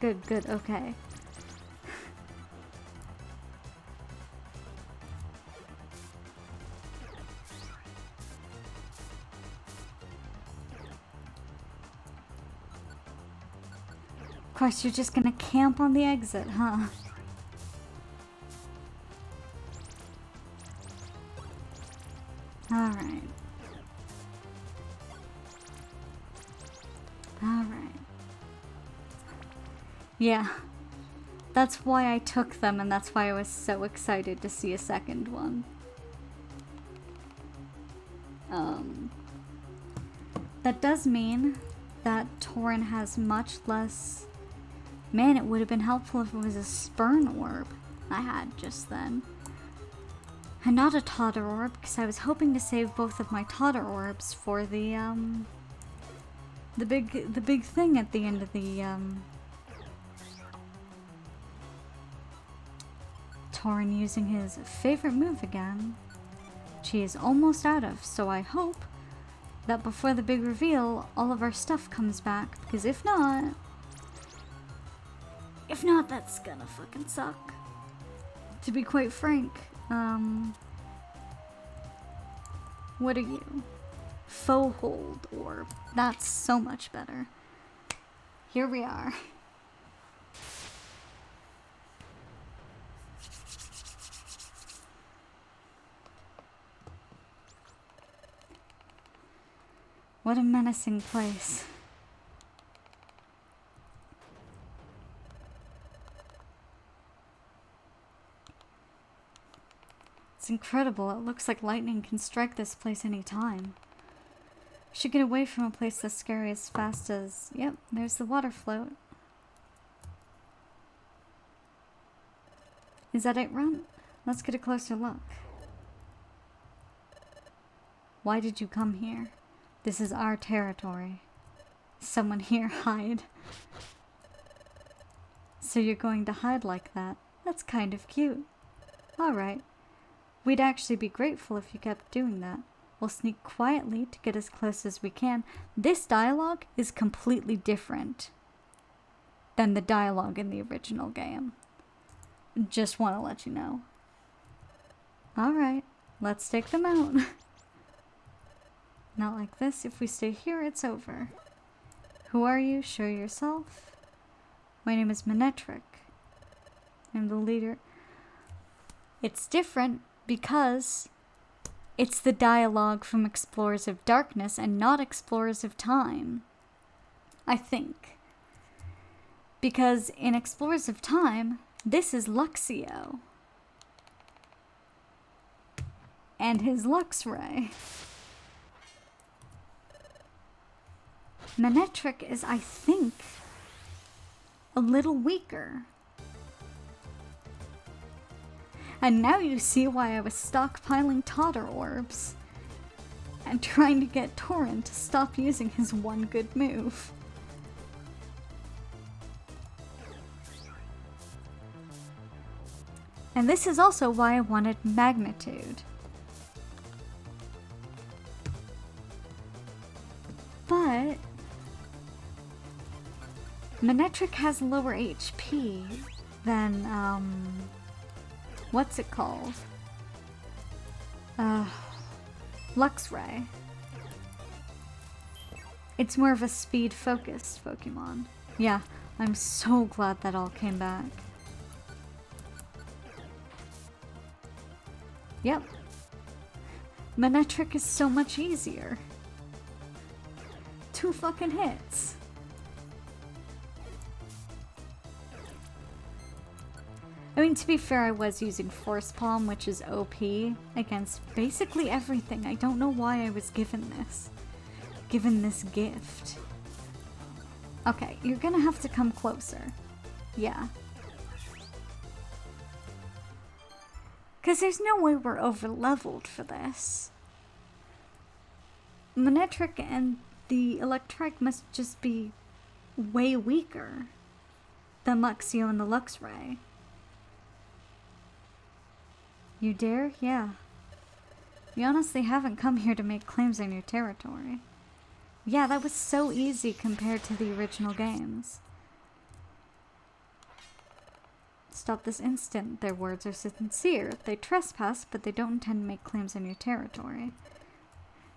Good, good, okay. Of course, you're just gonna camp on the exit, huh? Alright. Alright. Yeah. That's why I took them, and that's why I was so excited to see a second one. That does mean that Tauren has much less... Man, it would have been helpful if it was a spurn orb I had just then. And not a totter orb, because I was hoping to save both of my totter orbs for the big thing at the end of the, Tauren using his favorite move again, which he is almost out of, so I hope that before the big reveal, all of our stuff comes back, because if not, that's gonna fucking suck. To be quite frank, what are you? Faux hold orb. That's so much better. Here we are. What a menacing place. It's incredible. It looks like lightning can strike this place any time. Should get away from a place that's scary as fast as... Yep, there's the water float. Is that it, Runt? Let's get a closer look. Why did you come here? This is our territory. Someone here hide. So you're going to hide like that? That's kind of cute. Alright. We'd actually be grateful if you kept doing that. We'll sneak quietly to get as close as we can. This dialogue is completely different than the dialogue in the original game. Just want to let you know. Alright, let's take them out. Not like this. If we stay here, it's over. Who are you? Show yourself. My name is Manetric. I'm the leader. It's different because it's the dialogue from Explorers of Darkness and not Explorers of Time. I think. Because in Explorers of Time, this is Luxio. And his Lux Ray. Manetric is, I think, a little weaker. And now you see why I was stockpiling totter orbs and trying to get Tauren to stop using his one good move. And this is also why I wanted magnitude. But Manetric has lower HP than, what's it called? Lux Ray. It's more of a speed-focused Pokemon. Yeah, I'm so glad that all came back. Yep. Manetric is so much easier. 2 fucking hits. I mean, to be fair, I was using Force Palm, which is OP, against basically everything. I don't know why I was given this. Given this gift. Okay, you're gonna have to come closer. Yeah. Because there's no way we're over-leveled for this. Manectric and the Electrike must just be way weaker than Luxio and the Luxray. You dare? Yeah. We honestly haven't come here to make claims on your territory. Yeah, that was so easy compared to the original games. Stop this instant. Their words are sincere. They trespass, but they don't intend to make claims on your territory.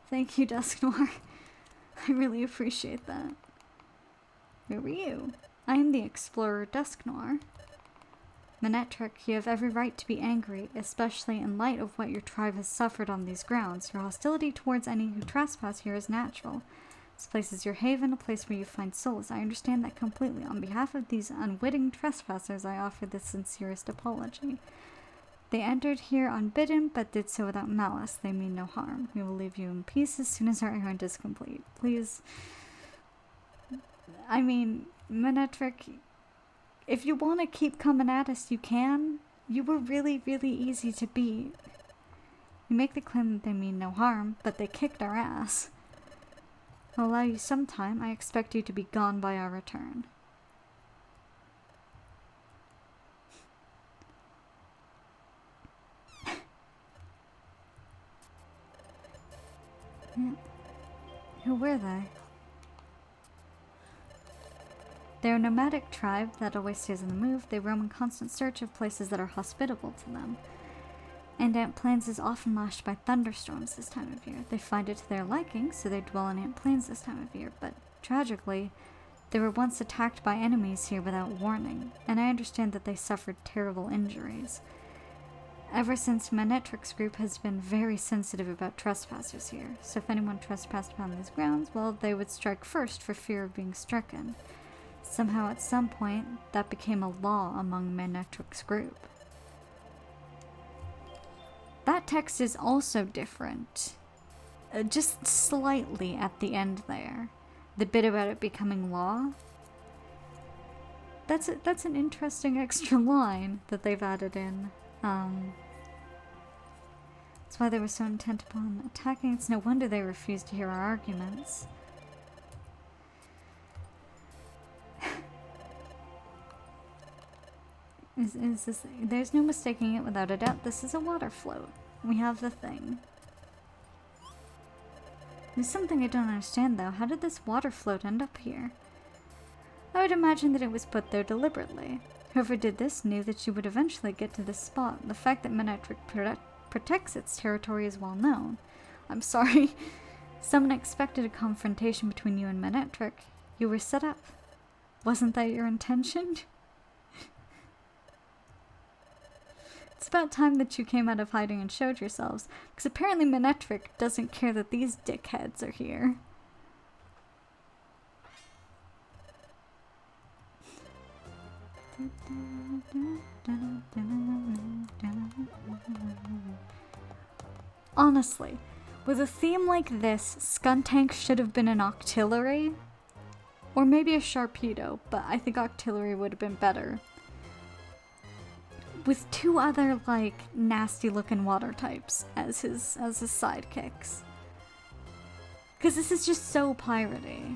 Thank you, Dusknoir. I really appreciate that. Who are you? I am the explorer Dusknoir. Manectric, you have every right to be angry, especially in light of what your tribe has suffered on these grounds. Your hostility towards any who trespass here is natural. This place is your haven, a place where you find solace. I understand that completely. On behalf of these unwitting trespassers, I offer the sincerest apology. They entered here unbidden, but did so without malice. They mean no harm. We will leave you in peace as soon as our errand is complete. Please. I mean, Manectric, if you want to keep coming at us, you can. You were really, really easy to beat. You make the claim that they mean no harm, but they kicked our ass. I'll allow you some time. I expect you to be gone by our return. Yeah. Who were they? They're a nomadic tribe that always stays on the move. They roam in constant search of places that are hospitable to them. And Ant Plains is often lashed by thunderstorms this time of year. They find it to their liking, so they dwell in Ant Plains this time of year. But tragically, they were once attacked by enemies here without warning, and I understand that they suffered terrible injuries. Ever since, Manectric's group has been very sensitive about trespassers here, so if anyone trespassed upon these grounds, well, they would strike first for fear of being stricken. Somehow, at some point, that became a law among Manectric's group. That text is also different. Just slightly at the end there. The bit about it becoming law. That's an interesting extra line that they've added in. That's why they were so intent upon attacking. It's no wonder they refused to hear our arguments. Is this... There's no mistaking it without a doubt. This is a water float. We have the thing. There's something I don't understand, though. How did this water float end up here? I would imagine that it was put there deliberately. Whoever did this knew that you would eventually get to this spot. The fact that Manectric protects its territory is well known. I'm sorry. Someone expected a confrontation between you and Manectric. You were set up. Wasn't that your intention? It's about time that you came out of hiding and showed yourselves, because apparently Manectric doesn't care that these dickheads are here. Honestly, with a theme like this, Skuntank should have been an Octillery, or maybe a Sharpedo, but I think Octillery would have been better. With 2 other, like, nasty-looking water types as his sidekicks. Because this is just so piratey.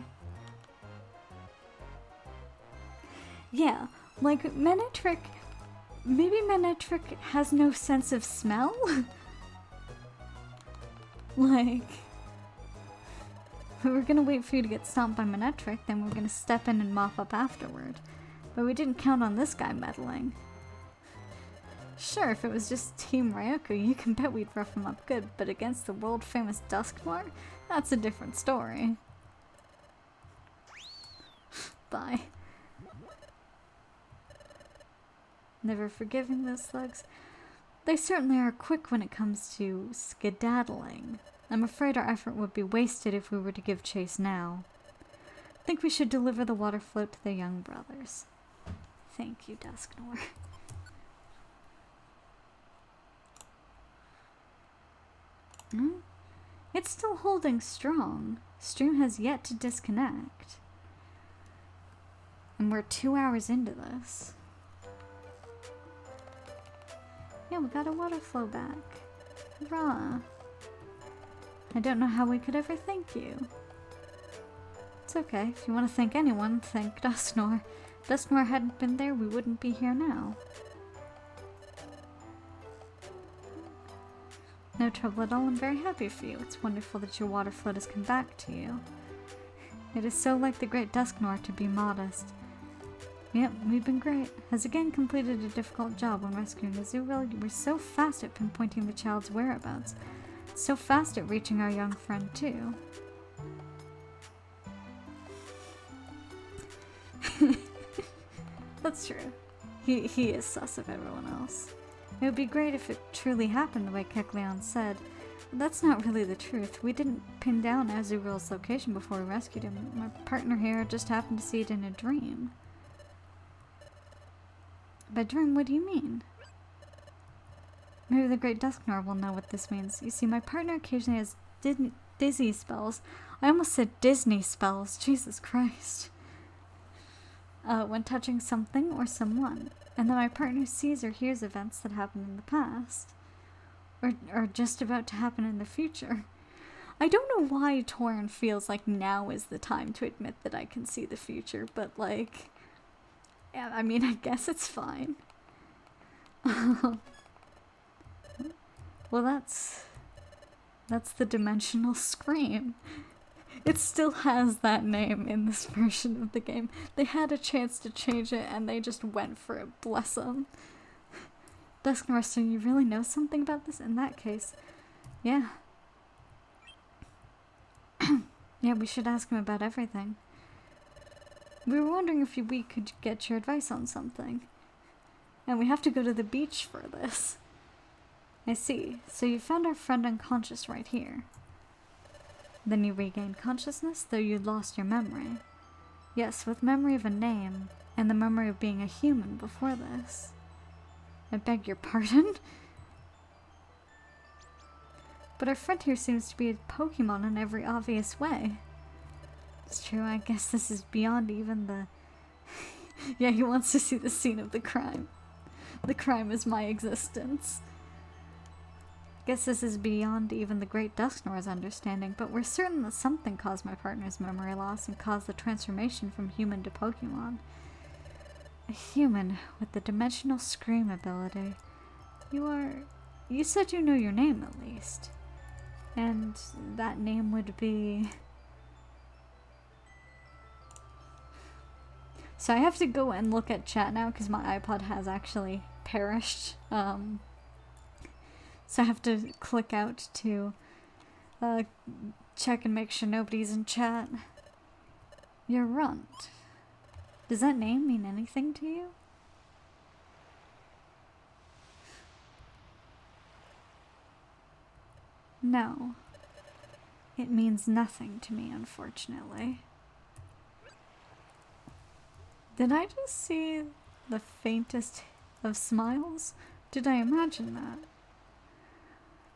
Yeah, like, Manectric... Maybe Manectric has no sense of smell? Like... We were gonna wait for you to get stomped by Manectric, then we're gonna step in and mop up afterward. But we didn't count on this guy meddling. Sure, if it was just Team Ryoku, you can bet we'd rough him up good, but against the world-famous Dusknoir, that's a different story. Bye. Never forgiving those slugs. They certainly are quick when it comes to skedaddling. I'm afraid our effort would be wasted if we were to give chase now. Think we should deliver the water float to the young brothers. Thank you, Dusknor. It's still holding strong. Stream has yet to disconnect. And we're 2 hours into this. Yeah, we got a water flow back. Hurrah. I don't know how we could ever thank you. It's okay. If you want to thank anyone, thank Dusknor. If Dusknor hadn't been there, we wouldn't be here now. No trouble at all. I'm very happy for you. It's wonderful that your water float has come back to you. It is so like the great Dusknor to be modest. Yep, we've been great. Has again completed a difficult job when rescuing Azuriel. You were so fast at pinpointing the child's whereabouts. So fast at reaching our young friend, too. That's true. He is sus of everyone else. It would be great if it truly happened the way Kecleon said. But that's not really the truth. We didn't pin down Azuriel's location before we rescued him. My partner here just happened to see it in a dream. By dream, what do you mean? Maybe the great Dusknor will know what this means. You see, my partner occasionally has dizzy spells. I almost said Disney spells. Jesus Christ. When touching something or someone. And then my partner sees or hears events that happened in the past. Or just about to happen in the future. I don't know why Torin feels like now is the time to admit that I can see the future, but like... Yeah, I mean, I guess it's fine. Well, that's the dimensional scream. It still has that name in this version of the game. They had a chance to change it and they just went for it, bless them. Dusknor, so you really know something about this? In that case, yeah. Yeah, we should ask him about everything. We were wondering if we could get your advice on something. And we have to go to the beach for this. I see. So you found our friend unconscious right here. Then you regained consciousness, though you'd lost your memory. Yes, with memory of a name, and the memory of being a human before this. I beg your pardon? But our friend here seems to be a Pokemon in every obvious way. It's true, I guess this is beyond even the... Yeah, he wants to see the scene of the crime. The crime is my existence. Guess this is beyond even the great Dusknor's understanding, but we're certain that something caused my partner's memory loss and caused the transformation from human to Pokemon. A human with the dimensional scream ability. You said you know your name at least. And that name would be... So I have to go and look at chat now because my iPod has actually perished. So I have to click out to check and make sure nobody's in chat. You're Runt. Does that name mean anything to you? No. It means nothing to me, unfortunately. Did I just see the faintest of smiles? Did I imagine that?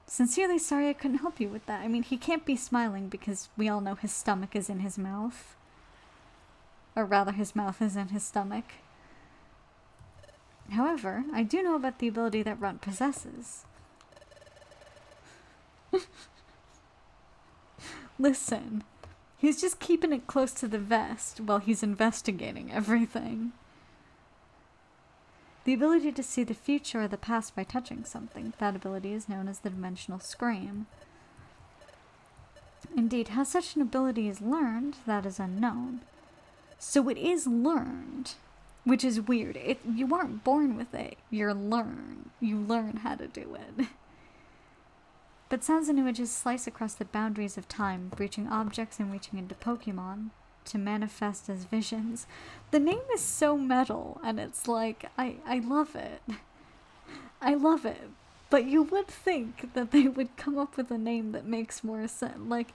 Sincerely sorry I couldn't help you with that. I mean, he can't be smiling because we all know his stomach is in his mouth. Or rather, his mouth is in his stomach. However, I do know about the ability that Runt possesses. Listen, he's just keeping it close to the vest while he's investigating everything. The ability to see the future or the past by touching something. That ability is known as the dimensional scream. Indeed, how such an ability is learned, that is unknown. So it is learned, which is weird. You aren't born with it, you learn how to do it. But sounds and images slice across the boundaries of time, breaching objects and reaching into Pokemon to manifest as visions. The name is so metal, and it's like, I love it. I love it. But you would think that they would come up with a name that makes more sense. Like,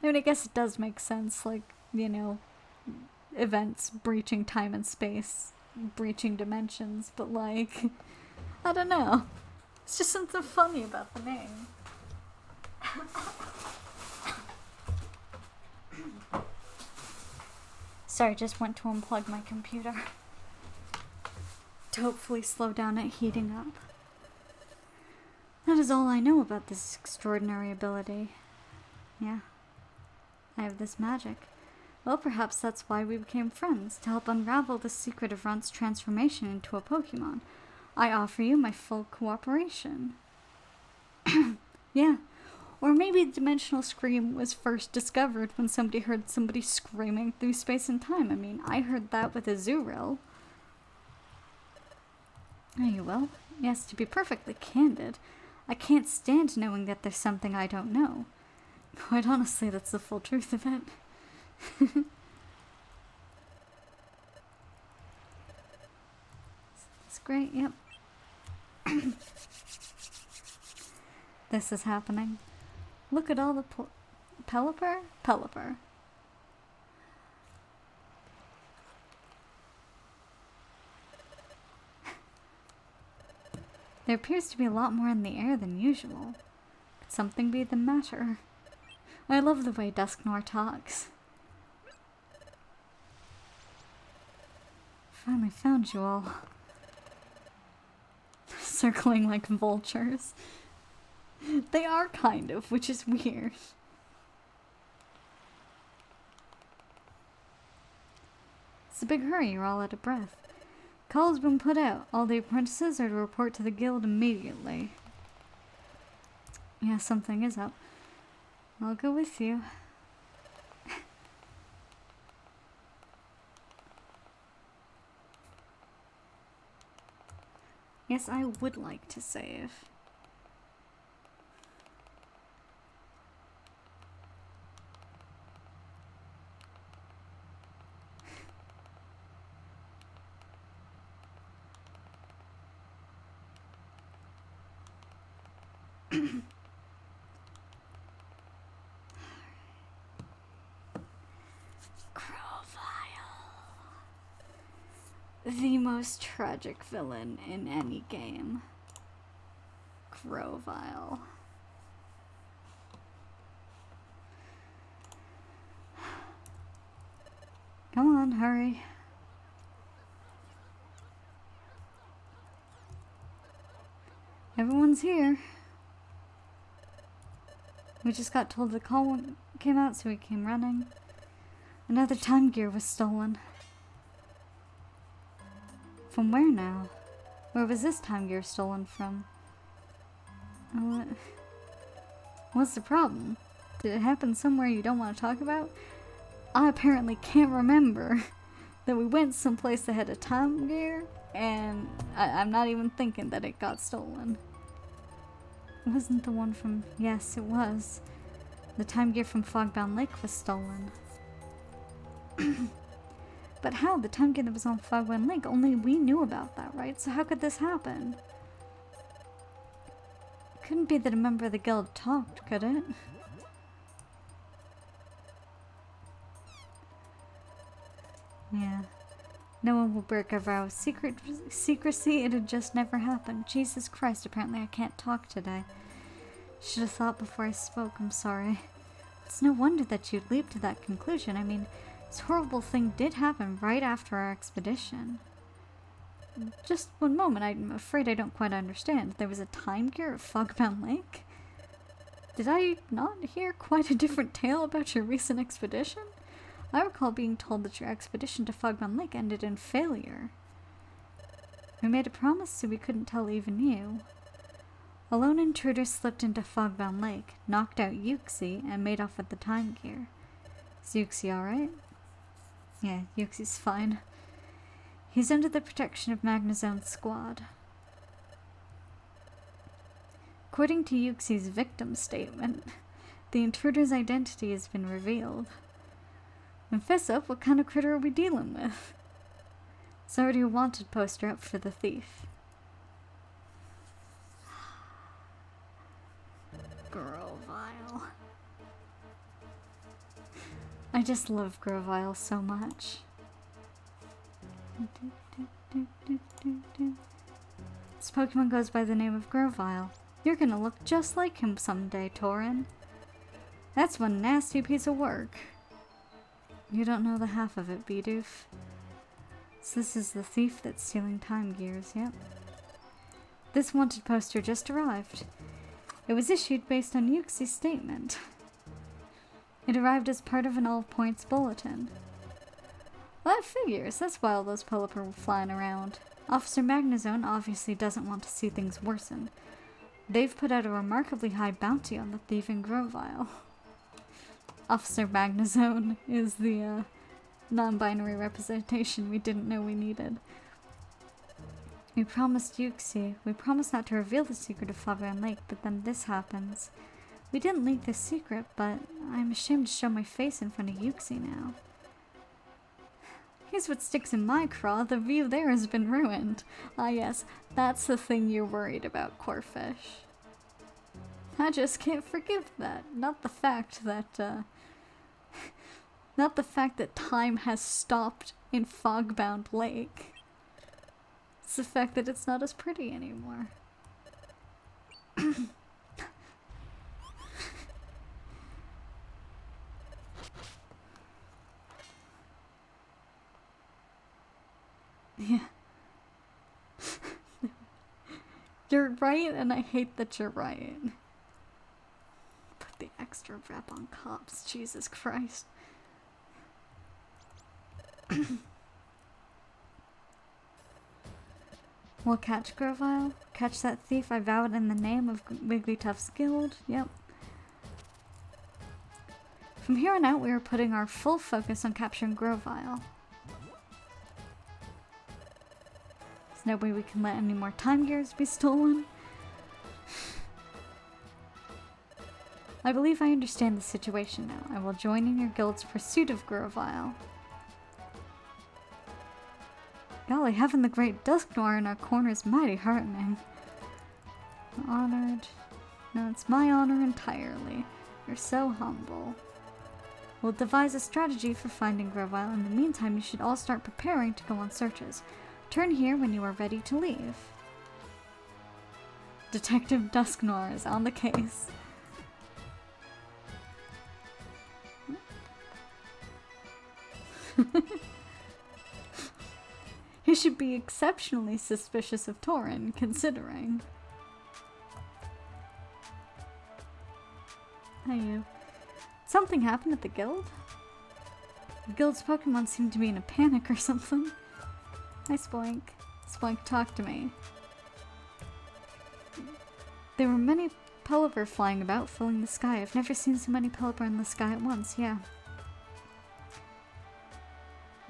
I mean, I guess it does make sense, like, you know, events breaching time and space, breaching dimensions, but like, I don't know. It's just something funny about the name. Sorry, just went to unplug my computer to hopefully slow down it heating up. That is all I know about this extraordinary ability. Yeah, I have this magic. Well, perhaps that's why we became friends, to help unravel the secret of Runt's transformation into a Pokemon. I offer you my full cooperation. Yeah. Or maybe the dimensional scream was first discovered when somebody heard somebody screaming through space and time. I mean, I heard that with Azurill. Oh, you will? Yes, to be perfectly candid, I can't stand knowing that there's something I don't know. Quite honestly, that's the full truth of it. It's great, yep. This is happening. Look at all the Pelipper? Pelipper. There appears to be a lot more in the air than usual. Could something be the matter? I love the way Dusknoir talks. Finally found you all. Circling like vultures. They are kind of, which is weird. It's a big hurry, you're all out of breath. Call has been put out. All the apprentices are to report to the guild immediately. Yeah, something is up. I'll go with you. Yes, I would like to save. The most tragic villain in any game. Grovyle. Come on, hurry. Everyone's here. We just got told the call came out, so we came running. Another time gear was stolen. From where now? Where was this time gear stolen from? What's the problem? Did it happen somewhere you don't want to talk about? I apparently can't remember that we went someplace that had a time gear, and I'm not even thinking that it got stolen. It wasn't the one from... Yes, it was. The time gear from Fogbound Lake was stolen. But how? The time gear that was on Fogbound Lake, only we knew about that, right? So how could this happen? It couldn't be that a member of the guild talked, could it? Yeah. No one will break a vow of secrecy. It had just never happened. Jesus Christ, apparently I can't talk today. Should have thought before I spoke. I'm sorry. It's no wonder that you'd leap to that conclusion. I mean, this horrible thing did happen right after our expedition. Just one moment, I'm afraid I don't quite understand. There was a time gear at Fogbound Lake? Did I not hear quite a different tale about your recent expedition? I recall being told that your expedition to Fogbound Lake ended in failure. We made a promise, so we couldn't tell even you. A lone intruder slipped into Fogbound Lake, knocked out Yuxi, and made off with the time gear. Is Yuxi alright? Yeah, Yuxi's fine. He's under the protection of Magnazone's squad. According to Yuxi's victim statement, the intruder's identity has been revealed. And fess up, what kind of critter are we dealing with? There's already a wanted poster up for the thief. Grovyle. I just love Grovyle so much. This Pokemon goes by the name of Grovyle. You're gonna look just like him someday, Torin. That's one nasty piece of work. You don't know the half of it, Bidoof. So this is the thief that's stealing time gears, yep. This wanted poster just arrived. It was issued based on Yuxi's statement. It arrived as part of an all-points bulletin. Well, that figures. That's why all those Pelipper were flying around. Officer Magnezone obviously doesn't want to see things worsen. They've put out a remarkably high bounty on the thief in Grovyle. Officer Magnezone is the non-binary representation we didn't know we needed. We promised Yuxi. We promised not to reveal the secret of Fabian Lake, but then this happens. We didn't leak this secret, but I'm ashamed to show my face in front of Yuxi now. Here's what sticks in my craw. The view there has been ruined. Ah yes, that's the thing you're worried about, Corfish. I just can't forgive that. Not the fact that, not the fact that time has stopped in Fogbound Lake. It's the fact that it's not as pretty anymore. Yeah. You're right, and I hate that you're right. Put the extra rep on cops, Jesus Christ. We'll catch Grovyle. Catch that thief, I vowed in the name of Wigglytuff's guild. Yep. From here on out, we are putting our full focus on capturing Grovyle. There's no way we can let any more time gears be stolen. I believe I understand the situation now. I will join in your guild's pursuit of Grovyle. Golly, having the Great Dusknoir in our corner is mighty heartening. Honored. No, it's my honor entirely. You're so humble. We'll devise a strategy for finding Grovyle. In the meantime, you should all start preparing to go on searches. Turn here when you are ready to leave. Detective Dusknoir is on the case. You should be exceptionally suspicious of Torin, considering. Hi, you. Something happened at the guild? The guild's Pokemon seem to be in a panic or something. Hi, Spoink. Spoink, talk to me. There were many Pelipper flying about, filling the sky. I've never seen so many Pelipper in the sky at once, yeah.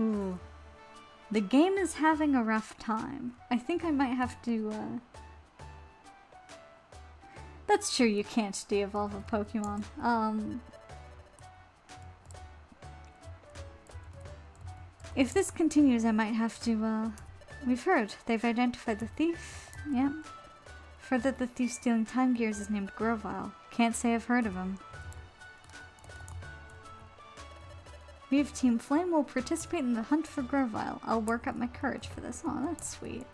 Ooh. The game is having a rough time. I think I might have to, That's true, you can't de-evolve a Pokemon. If this continues, I might have to, We've heard. They've identified the thief. Yep. Further, the thief stealing time gears is named Grovyle. Can't say I've heard of him. We of Team Flame will participate in the hunt for Grovyle. I'll work up my courage for this. Oh, that's sweet.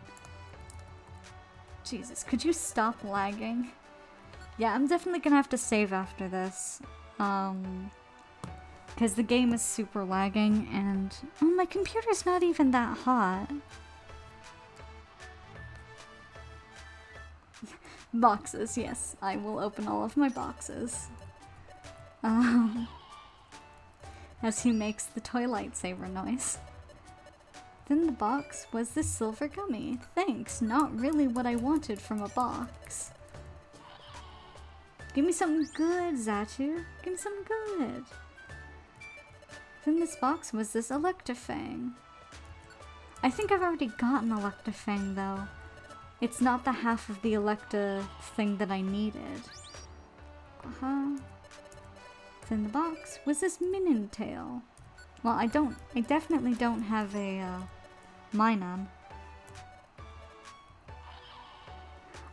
Jesus, could you stop lagging? Yeah, I'm definitely gonna have to save after this. Because the game is super lagging and... Oh, my computer's not even that hot. Boxes, yes. I will open all of my boxes. As he makes the toy lightsaber noise. Then the box was this silver gummy. Thanks, not really what I wanted from a box. Give me something good, Zatu. Give me something good. Then this box was this Electafang. I think I've already gotten Electafang though. It's not the half of the Electa thing that I needed. In the box was this Minuntail. Well, I definitely don't have a, Minun.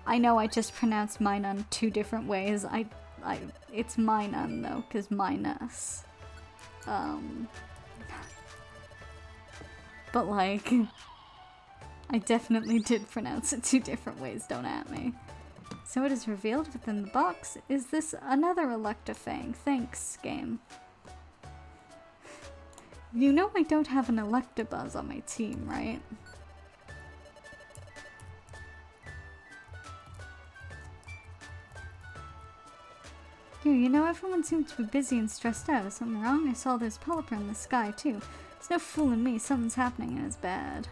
I know I just pronounced Minun 2 different ways. It's Minun though, cause Minus. But like, I definitely did pronounce it 2 different ways, don't at me. So what is revealed within the box? Is this another Electafang? Thanks, game. You know I don't have an Electabuzz on my team, right? Here, you know, everyone seems to be busy and stressed out. Is something wrong? I saw there's Pelipper in the sky, too. There's no fooling me. Something's happening and it's bad.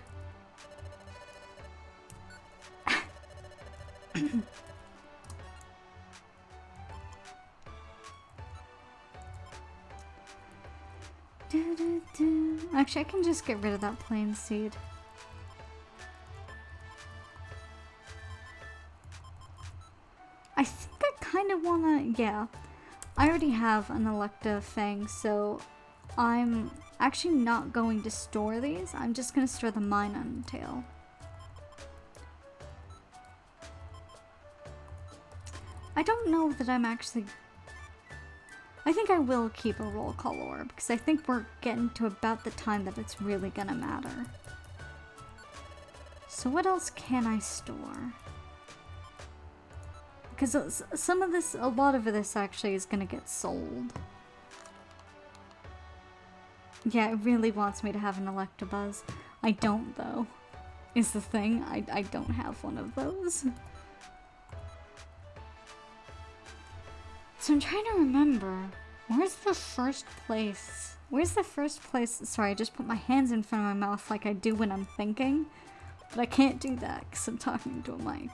Actually, I can just get rid of that plain seed. I think I kind of wanna, yeah. I already have an Electafang, so I'm actually not going to store these. I'm just gonna store the Ninetale. I don't know that I'm actually... I think I will keep a roll call orb, because I think we're getting to about the time that it's really gonna matter. So what else can I store? Because some of this, a lot of this actually is gonna get sold. Yeah, it really wants me to have an Electabuzz. I don't, though, is the thing. I don't have one of those. So I'm trying to remember, where's the first place? Where's the first place? Sorry, I just put my hands in front of my mouth like I do when I'm thinking. But I can't do that because I'm talking to a mic.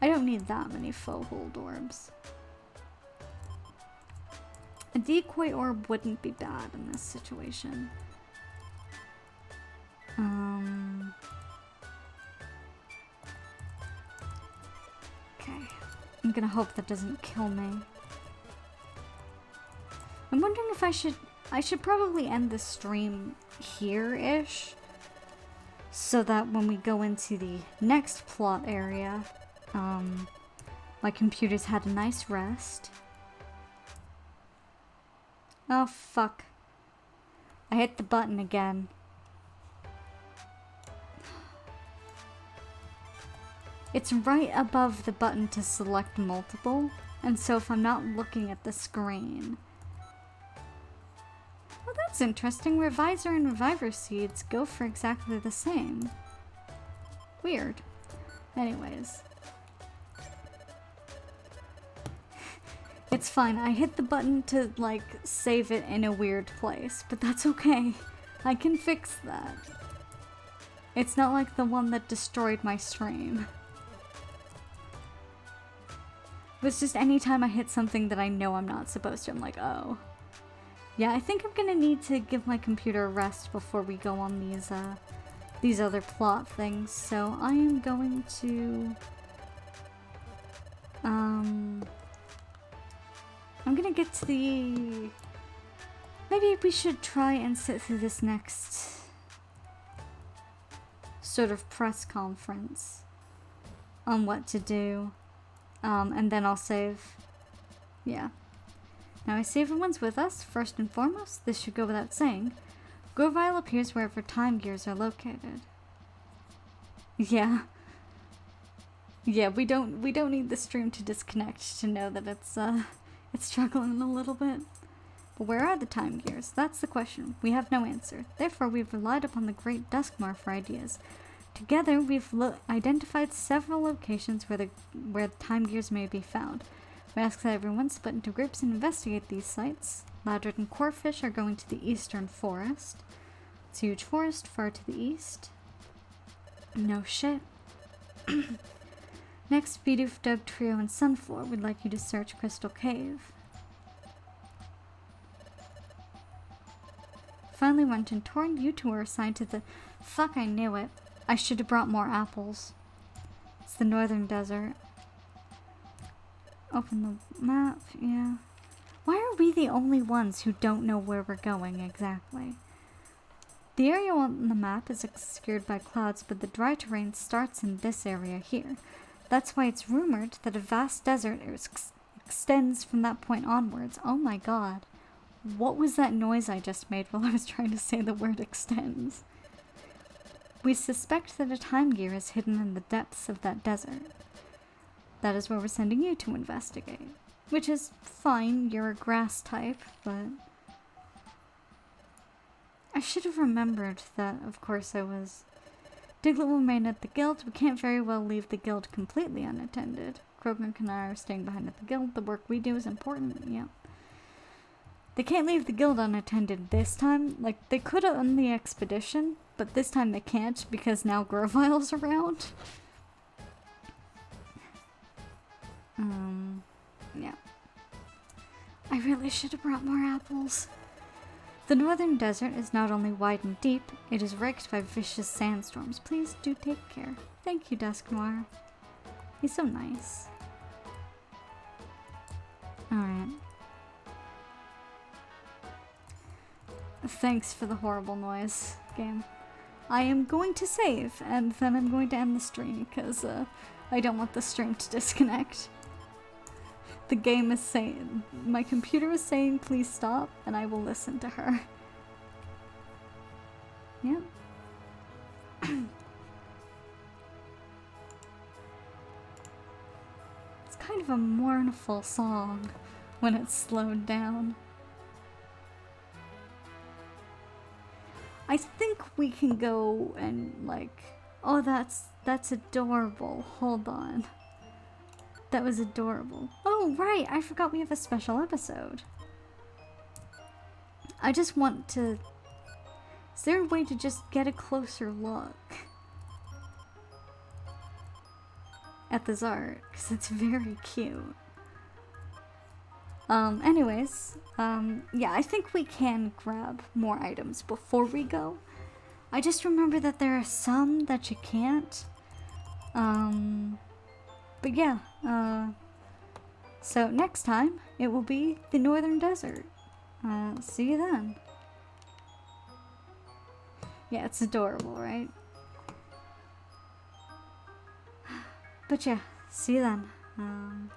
I don't need that many faux hold orbs. A decoy orb wouldn't be bad in this situation. Okay. I'm gonna hope that doesn't kill me. I'm wondering if I should probably end the stream here-ish, so that when we go into the next plot area, my computer's had a nice rest. Oh, fuck. I hit the button again. It's right above the button to select multiple, and so if I'm not looking at the screen... Well, that's interesting. Revisor and Reviver seeds go for exactly the same. Weird. Anyways. It's fine. I hit the button to, like, save it in a weird place, but that's okay. I can fix that. It's not like the one that destroyed my stream. It was just anytime I hit something that I know I'm not supposed to, I'm like, oh. Yeah, I think I'm gonna need to give my computer a rest before we go on these other plot things, so I am going to... I'm gonna get to the... Maybe we should try and sit through this next sort of press conference on what to do. And then I'll save. Yeah. Now I see everyone's with us. First and foremost, this should go without saying. Grovyle appears wherever time gears are located. Yeah. Yeah, we don't need the stream to disconnect to know that it's struggling a little bit. But where are the time gears? That's the question. We have no answer. Therefore, we've relied upon the Great Duskmar for ideas. Together, we've identified several locations where the time gears may be found. We ask that everyone split into groups and investigate these sites. Ladrid and Corfish are going to the eastern forest. It's a huge forest far to the east. No shit. Next, Bidoof, Doug Trio, and Sunfloor would like you to search Crystal Cave. Finally, Runt and Torn, you two are assigned to the... Fuck, I knew it. I should have brought more apples. It's the northern desert. Open the map, yeah. Why are we the only ones who don't know where we're going exactly? The area on the map is obscured by clouds, but the dry terrain starts in this area here. That's why it's rumored that a vast desert extends from that point onwards. Oh my god. What was that noise I just made while I was trying to say the word extends? We suspect that a time gear is hidden in the depths of that desert. That is where we're sending you to investigate. Which is fine, you're a grass type, but... I should have remembered that, of course, I was... Diglett will remain at the guild. We can't very well leave the guild completely unattended. Krogan and I are staying behind at the guild. The work we do is important, yeah. They can't leave the guild unattended this time. Like, they could have on the expedition, but this time they can't because now Grovile's around. Yeah. I really should have brought more apples. The northern desert is not only wide and deep, it is wrecked by vicious sandstorms. Please do take care. Thank you, Dusk Noir. He's so nice. Alright. Thanks for the horrible noise, game. I am going to save, and then I'm going to end the stream, because I don't want the stream to disconnect. The game is saying, my computer is saying please stop, and I will listen to her. Yep. It's kind of a mournful song when it's slowed down. I think we can go and like, oh that's adorable. Hold on. That was adorable. Oh, right, I forgot we have a special episode. I just want to... Is there a way to just get a closer look at this art? Because it's very cute. Anyways, yeah, I think we can grab more items before we go. I just remember that there are some that you can't. But yeah, so next time it will be the Northern Desert. See you then. Yeah, it's adorable, right? But yeah, see you then.